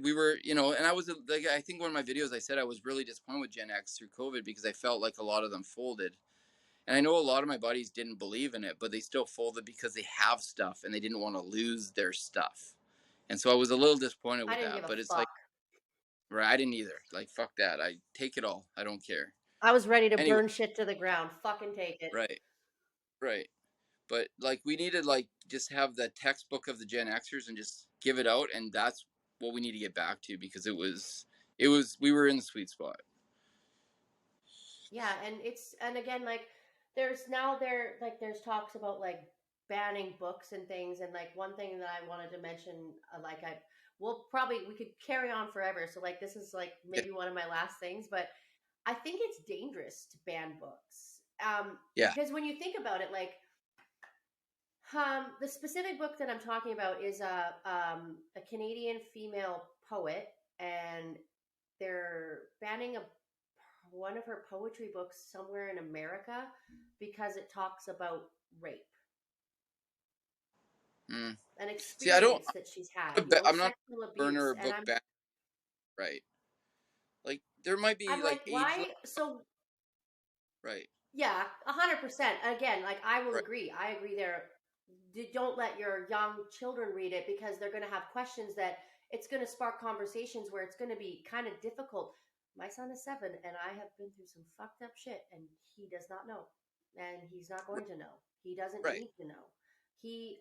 we were, you know, and I was like, I think one of my videos I said I was really disappointed with Gen X through COVID because I felt like a lot of them folded. And I know a lot of my buddies didn't believe in it, but they still folded because they have stuff and they didn't want to lose their stuff. And so I was a little disappointed I with didn't that. give a But it's like, fuck. right, I didn't either. Like, fuck that. I take it all. I don't care. I was ready to Anyway, burn shit to the ground. Fucking take it. right, right. But like, we need to like just have the textbook of the Gen Xers and just give it out. And that's what we need to get back to because we were in the sweet spot. Yeah, and and again like there's talks about like banning books and things, and like one thing that I wanted to mention, like we could carry on forever. So like this is like Yeah. maybe one of my last things, but I think it's dangerous to ban books. Yeah. Because when you think about it, like the specific book that I'm talking about is a Canadian female poet, and they're banning one of her poetry books somewhere in America because it talks about rape, Mm. an See, I don't, experience that she's had, you know, I'm not sexual a burner abuse. or And book back, right? Like, there might be I'm like like, age why? So right, yeah, 100%. Again, like I will right, agree. I agree there. Don't let your young children read it because they're going to have questions that it's going to spark conversations where it's going to be kind of difficult. My son is 7 and I have been through some fucked up shit and he does not know. And he's not going to know. He doesn't right, need to know.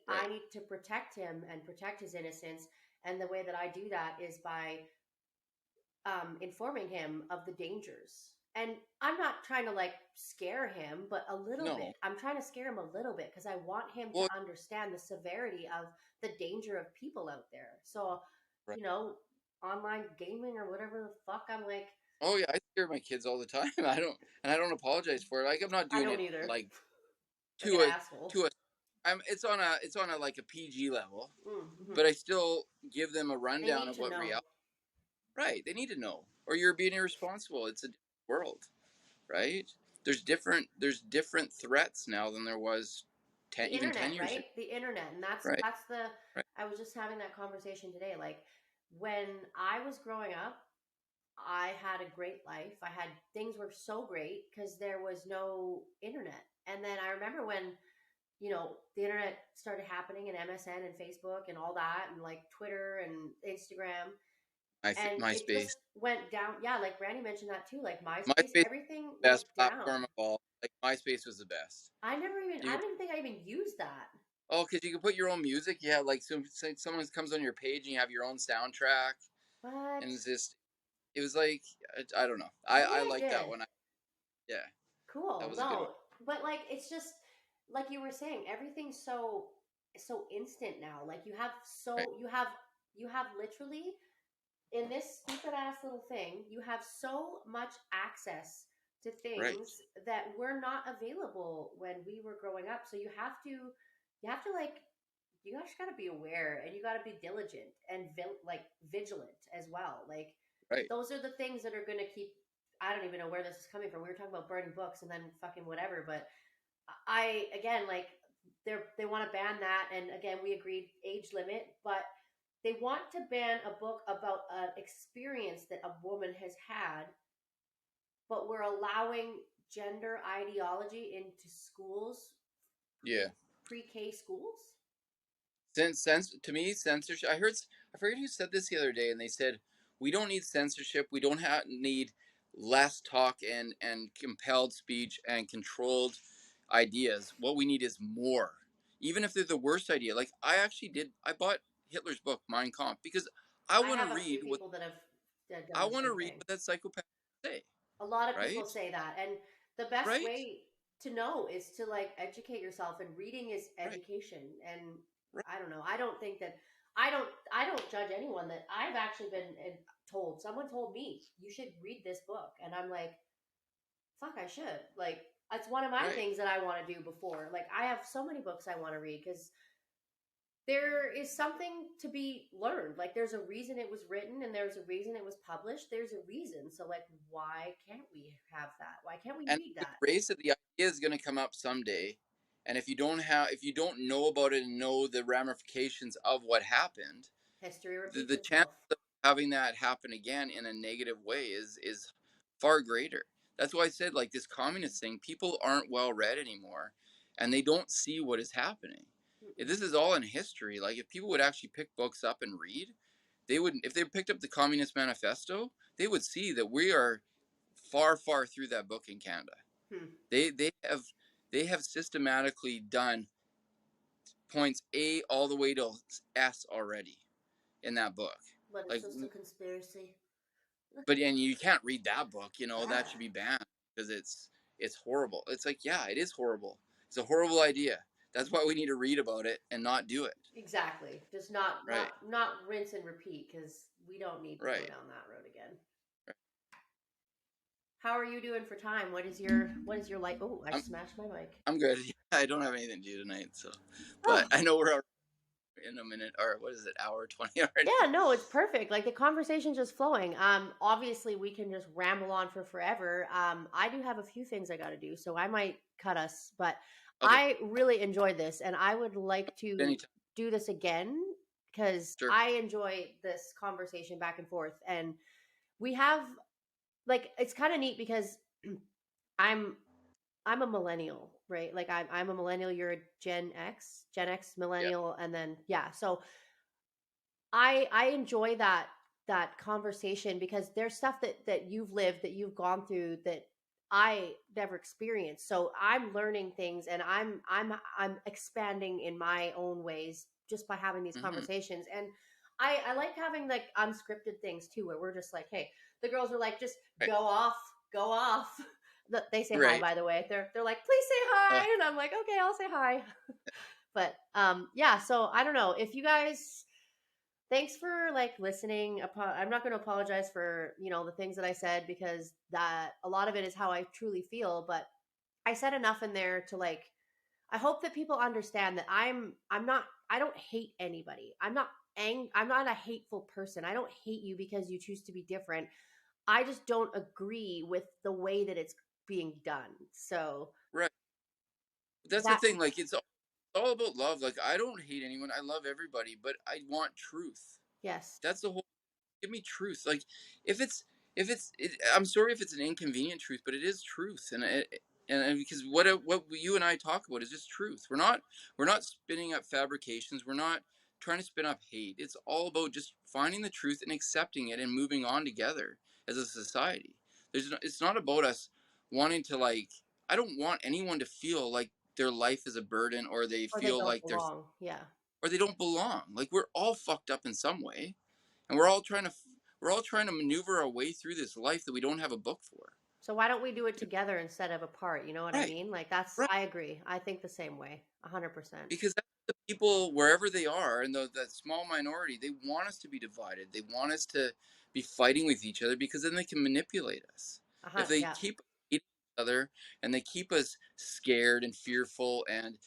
I right. need to protect him and protect his innocence. And the way that I do that is by informing him of the dangers. And I'm not trying to like scare him, but a little No. bit. I'm trying to scare him a little bit because I want him Well, to understand the severity of the danger of people out there. So, right. you know, online gaming or whatever the fuck, I'm like, Oh yeah, I scare my kids all the time. I don't apologize for it. Like I'm not I doing don't it either. like Like an to a asshole. to a. It's on a like a PG level, Mm-hmm. but I still give them a They rundown need of to what know. reality. Right, they need to know, or you're being irresponsible. It's a different world, right? There's different threats now than there was The even 10 internet, years ago. right? The internet. And that's Right, that's the right, I was just having that conversation today. Like when I was growing up, I had a great life. I had things were so great because there was no internet. And then I remember when, the internet started happening and MSN and Facebook and all that and like Twitter and Instagram and it just MySpace. went down. Yeah, like Brandy mentioned that too. Like MySpace, MySpace everything went best down. platform of all. Like MySpace was the best. I You could, don't even think I even used that. oh, because you could put your own music. You have like say someone comes on your page and you have your own soundtrack, But and it's just it was like I don't know. maybe I I like that did. one. Yeah, that Cool. was a good one. No, but like it's just like you were saying, everything's so instant now. Like Right, you have literally in this stupid ass little thing, you have so much access to right, things that were not available when we were growing up. So you have to like you just got to be aware and you got to be diligent and like vigilant as well. Like right. those are the things that are going to keep. I don't even know where this is coming from. We were talking about burning books and then fucking whatever, but I again like they want to ban that, and again we agreed age limit, but they want to ban a book about an experience that a woman has had, but we're allowing gender ideology into schools, Yeah. pre-K schools. To me, censorship. I forget who said this the other day, and they said we don't need censorship. We don't need less talk and compelled speech and controlled ideas. What we need is more, even if they're the worst idea. Like I actually did. I bought Hitler's book Mein Kampf because I I want to have a few read what people that have done the same thing. that psychopath say. A lot of people Right. say that, and the best Right. way to know is to like educate yourself, and reading is Right. education. And Right. I don't know, I don't think that I don't judge anyone that I've actually been told. Someone told me you should read this book, and I'm like, fuck, I should. Like it's one of my Right. things that I want to do before. Like I have so many books I want to read because there is something to be learned. Like there's a reason it was written and there's a reason it was published. There's a reason. So like why can't we have that? Why can't we And read we that? embrace that the idea is going to come up someday, and if you don't know about it and know the ramifications of what happened, History repeats the chance itself. of having that happen again in a negative way is far greater. That's why I said like this communist thing, people aren't well read anymore, and they don't see what is happening. Mm-mm. This is all in history. Like if people would actually pick books up and read, they would. If they picked up the Communist Manifesto, they would see that we are far through that book in Canada. Hmm. They they have systematically done points A all the way to S already in that book. But it's Like, just a conspiracy. but and you can't read that book. That Ah, should be banned because it's horrible. It's like yeah, it is horrible. It's a horrible idea. That's why we need to read about it and not do it. exactly. Just not not Right, not rinse and repeat because we don't need to go right, down that road again. right. How are you doing for time? What is your like? Oh, I I'm smashed my mic. I'm good. I don't have anything to do tonight, so. But Oh, I know we're in a minute or what is it, hour 20 already? yeah, no, it's perfect. Like the conversation's just flowing. Obviously we can just ramble on for forever. I do have a few things I got to do, so I might cut us, but Okay, I really enjoyed this and I would like to anytime. do this again because Sure. I enjoy this conversation back and forth, and we have like it's kind of neat because I'm I'm a millennial, right? Like I'm a millennial, you're a Gen X Yeah. millennial, and then yeah. So I enjoy that conversation because there's stuff that you've lived, that you've gone through, that I never experienced. So I'm learning things and I'm expanding in my own ways just by having these Hmm. conversations. And I like having like unscripted things too, where we're just like, hey, the girls are like, just Right. go off, go off. They say hi, Right. by the way. They're like, please say Uh, hi, and I'm like, okay, I'll say hi. But yeah, so I don't know if you guys. Thanks for like listening. I'm not going to apologize for the things that I said, because that a lot of it is how I truly feel. But I said enough in there to like. I hope that people understand that I'm not. I don't hate anybody. I'm not a hateful person. I don't hate you because you choose to be different. I just don't agree with the way that it's being done. So right. That's the that thing. Like it's all about love. Like I don't hate anyone. I love everybody, but I want truth. yes, That's the whole. Give me truth. Like if it's I'm sorry if it's an inconvenient truth, but it is truth, and because what you and I talk about is just truth. We're not spinning up fabrications. We're not trying to spin up hate. It's all about just finding the truth and accepting it and moving on together as a society. It's not about us wanting to like. I don't want anyone to feel like their life is a burden or they or they feel don't like they're belong. Yeah. or they don't belong. Like we're all fucked up in some way, and we're all trying to maneuver our way through this life that we don't have a book for. So why don't we do it together instead of apart? You know what I Right, mean? Like that's right. I agree. I think the same way. 100%. Because that's the people wherever they are, and that small minority, they want us to be divided. They want us to be fighting with each other because then they can manipulate us. If they Yeah. keep each other and they keep us scared and fearful and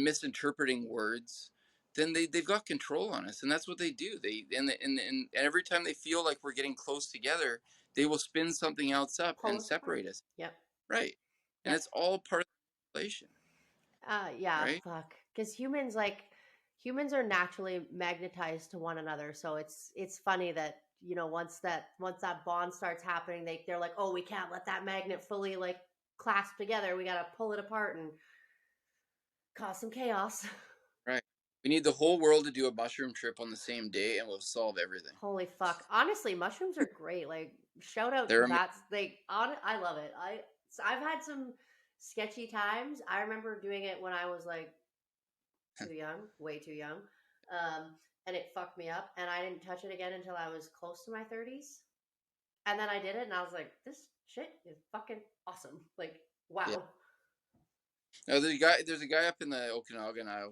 misinterpreting words, then they've got control on us, and that's what they do. And every time they feel like we're getting close together, they will spin something else up Pull and us apart. separate us. Yep. Right, and Yep. it's all part of the relation. Yeah, Right, fuck. Because humans are naturally magnetized to one another. So it's funny that once that bond starts happening, they're like, oh, we can't let that magnet fully like clasp together. We got to pull it apart and cause some chaos. right. We need the whole world to do a mushroom trip on the same day, and we'll solve everything. Holy fuck! Honestly, mushrooms are great. Like shout out They're to amazing. that. I love it. I've had some sketchy times. I remember doing it when I was like too young, way too young. And it fucked me up. And I didn't touch it again until I was close to my 30s. And then I did it and I was like, this shit is fucking awesome. Like, Yeah. wow. No, there's a guy up in the Okanagan. I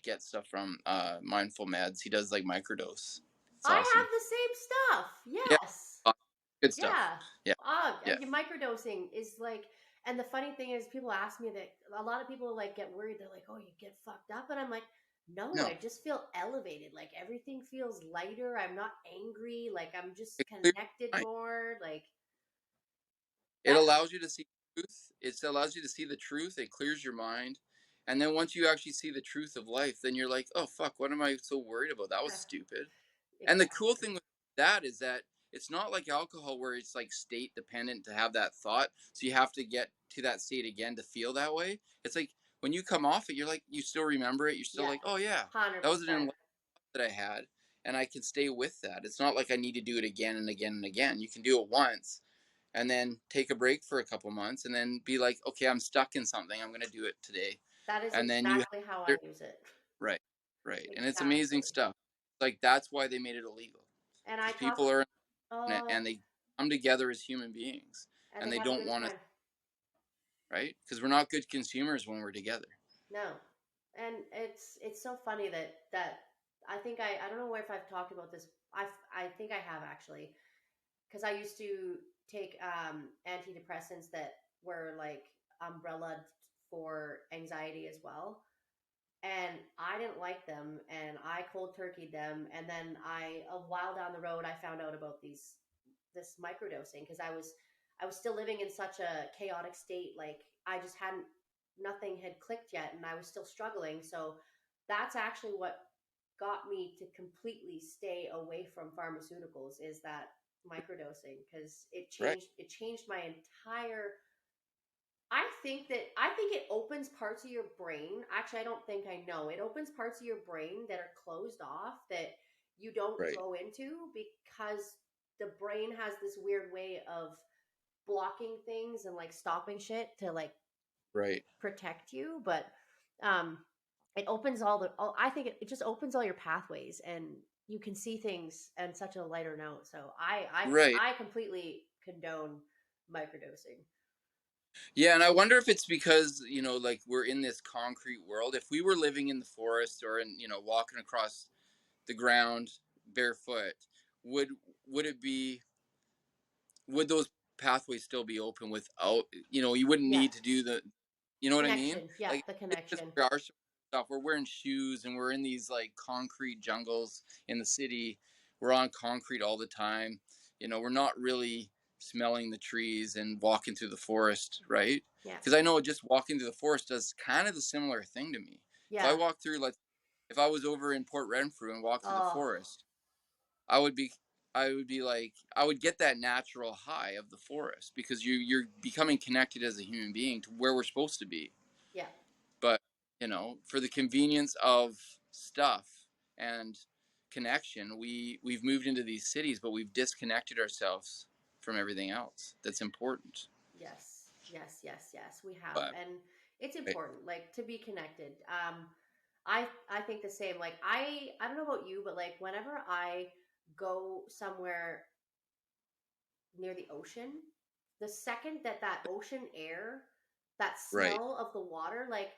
get stuff from Mindful Meds. He does like microdose. It's I awesome. have the same stuff. Yeah, Yes. good stuff. Yeah. Yeah, yeah, Microdosing is like, and the funny thing is, people ask me that a lot of people like get worried. They're like, oh, you get fucked up. And I'm like, no, no, I just feel elevated. Like everything feels lighter. I'm not angry. Like I'm just it clears connected your mind. more. Like, It that's allows you to see truth. It allows you to see the truth. It clears your mind, and then once you actually see the truth of life, then you're like, oh fuck, what am I so worried about? That was yeah, stupid. And the cool exactly. thing with that is that it's not like alcohol where it's like state dependent to have that thought. So you have to get to that state again to feel that way. It's like when you come off it, you're like, you still remember it. You're still Yeah, like, oh yeah, that was an 100%. enlightenment that I had. And I can stay with that. It's not like I need to do it again and again and again. You can do it once and then take a break for a couple months and then be like, okay, I'm stuck in something. I'm going to do it today. That is And then you, exactly how I use it. right, right. And it's amazing Exactly. stuff. Like that's why they made it illegal And I because talk, people are in it uh, and they come together as human beings and and they they have a don't good want us, time. right? Because we're not good consumers when we're together. No, and it's so funny that I think I don't know if I've talked about this. I think I have actually, because I used to take antidepressants that were like umbrellaed for anxiety as well, and I didn't like them, and I cold turkeyed them, and then a while down the road I found out about this microdosing because I was still living in such a chaotic state. Like I just hadn't nothing had clicked yet, and I was still struggling. So that's actually what got me to completely stay away from pharmaceuticals is that microdosing because Right, it changed my entire. I think it opens parts of your brain. Actually, I don't think I know. It opens parts of your brain that are closed off that you don't right, go into because the brain has this weird way of blocking things and like stopping shit to like right, protect you. But um it opens I think it just opens all your pathways and you can see things on such a lighter note. So right. I completely condone microdosing. Yeah, and I wonder if it's because, like we're in this concrete world. If we were living in the forest or walking across the ground barefoot, would would it be would those pathways still be open without, you wouldn't Yeah. need to do you know what I mean? Connection. Yeah, Like the it's just connection. we are stuff. We're wearing shoes and we're in these like concrete jungles in the city. We're on concrete all the time. We're not really smelling the trees and walking through the forest, right? Yeah. Because I know just walking through the forest does kind of the similar thing to me. If I Yeah. walk through, like, if I was over in Port Renfrew and walked through the Oh, forest, I would be I would be like I would get that natural high of the forest because you're becoming connected as a human being to where we're supposed to be. yeah. But, for the convenience of stuff and connection, we've moved into these cities, but we've disconnected ourselves from everything else that's important. Yes. Yes, yes, yes. We have. But And it's right, important like to be connected. I think the same. Like I don't know about you, but like whenever I go somewhere near the ocean, the second that that ocean air, that right, smell of the water, like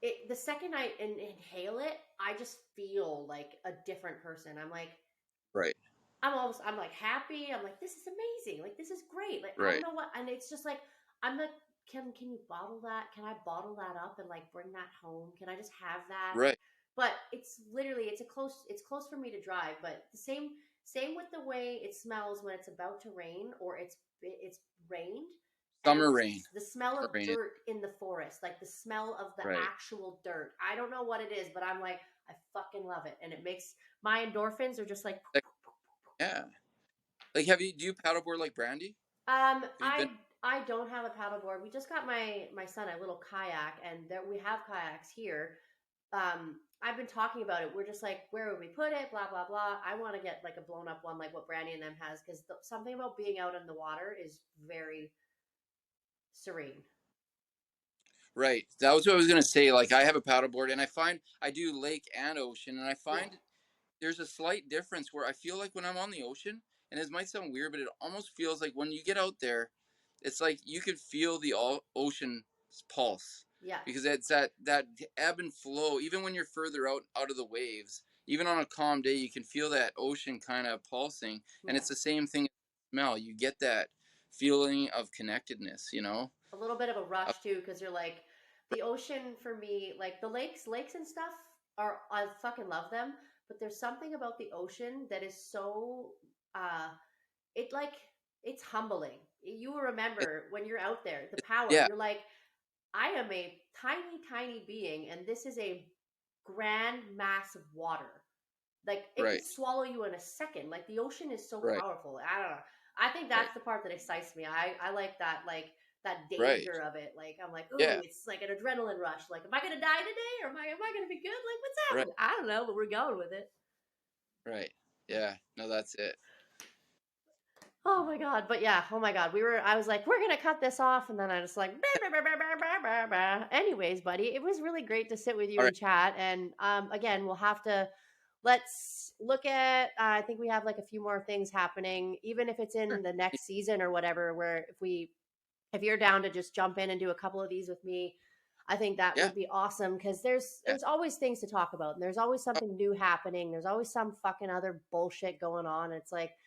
it, the second I inhale it, I just feel like a different person. I'm like, right, I'm like happy. I'm like, this is amazing. Like this is great. Like I don't right, know what, and it's just like I'm like, can you bottle that? Can I bottle that up and like bring that home? Can I just have that? right. But it's literally it's close for me to drive. But the same with the way it smells when it's about to rain or it's rained, and Summer rain. the smell of Summer rain is dirt in the forest, like the smell of the right. actual dirt. I don't know what it is, but I'm like, I fucking love it, and it makes my endorphins are just like. Like, yeah. Like, do you paddleboard like Brandy? Um, Have you been? I I don't have a paddleboard. We just got my son a little kayak, and there we have kayaks here. I've been talking about it. We're just like, where would we put it? Blah blah blah. I want to get like a blown up one, like what Brandy and them has, because something about being out in the water is very serene. Right. That was what I was gonna say. Like, I have a paddleboard, and I find I do lake and ocean, and I Yeah, find there's a slight difference where I feel like when I'm on the ocean, and it might sound weird, but it almost feels like when you get out there, it's like you could feel the ocean's pulse yeah, because it's that ebb and flow. Even when you're further out of the waves, even on a calm day, you can feel that ocean kind of pulsing, and yeah. it's the same thing. Smell. You get that feeling of connectedness. A little bit of a Of- rush too, because you're like, the ocean for me, like the lakes and stuff are I fucking love them, but there's something about the ocean that is so uh it like it's humbling. You will remember when you're out there, the power. yeah. You're like, I am a tiny being, and this is a grand mass of water. Like it could Right. swallow you in a second. Like the ocean is so Right. powerful. I don't know. I think Right. that's the part that excites me. I like that that Right. danger of it. Like I'm like, ooh, Yeah. it's like an adrenaline rush. Like, am I gonna die today, or am I gonna be good? Like, what's Right. happening? I don't know, but we're going with it. Right. Yeah. No, that's it. Oh my god, but yeah, oh my god, I was like, we're gonna cut this off, and then I just like, bah, bah, bah, bah, bah, bah, bah. Anyways, buddy, it was really great to sit with you All right. and chat, and again, we'll have to let's look at. I think we have like a few more things happening, even if it's Sure. in the next season or whatever. Where if you're down to just jump in and do a couple of these with me, I think that Yeah. would be awesome because Yeah. there's always things to talk about, and there's always Oh, something new happening. There's always some fucking other bullshit going on. It's like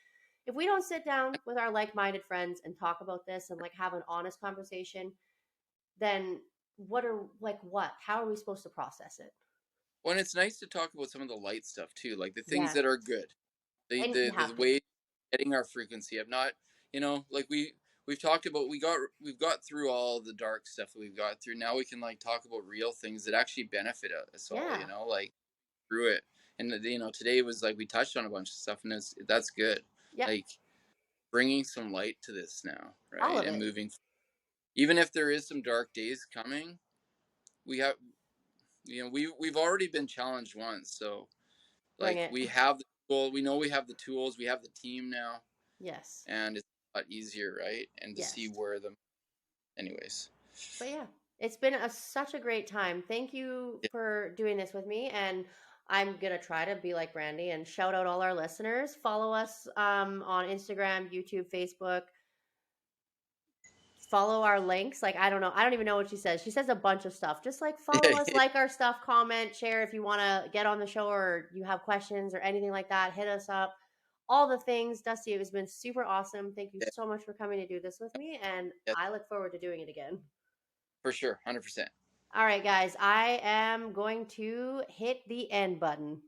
if we don't sit down with our like-minded friends and talk about this and like have an honest conversation, then what? How are we supposed to process it? well, it's nice to talk about some of the light stuff too, like the things Yeah, that are good. and you The have to. way getting our frequency up, not like we've talked about we've got through all the dark stuff that we've got through. Now we can like talk about real things that actually benefit us all. Yeah, Like through it. And today was like we touched on a bunch of stuff, and that's good. yep, Like bringing some light to this now, all right? of And it. moving, even if there is some dark days coming, we have we've already been challenged once, so Bring like it. we have the tool, we know we have the tools, we have the team now, Yes, and it's a lot easier, right? And to see yes. where the anyways. But yeah, it's been such a great time. Thank you Yeah, for doing this with me, and I'm gonna try to be like Brandy and shout out all our listeners. Follow us on Instagram, YouTube, Facebook. follow our links. Like, I don't know. I don't even know what she says. She says a bunch of stuff. Just like follow us, like our stuff, comment, share if you want to get on the show or you have questions or anything like that. Hit us up. All the things. Dusty, it has been super awesome. Thank you Yeah, so much for coming to do this with me. And yeah, I look forward to doing it again. for sure, 100%. All right, guys. I am going to hit the end button.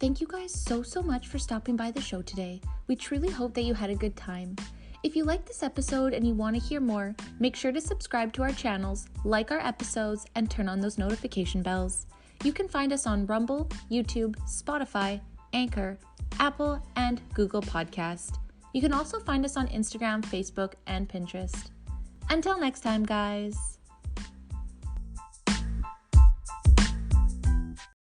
Thank you guys so much for stopping by the show today. We truly hope that you had a good time. If you liked this episode and you want to hear more, make sure to subscribe to our channels, like our episodes, and turn on those notification bells. You can find us on Rumble, YouTube, Spotify, Anchor, Apple, and Google Podcast. You can also find us on Instagram, Facebook, and Pinterest. Until next time, guys.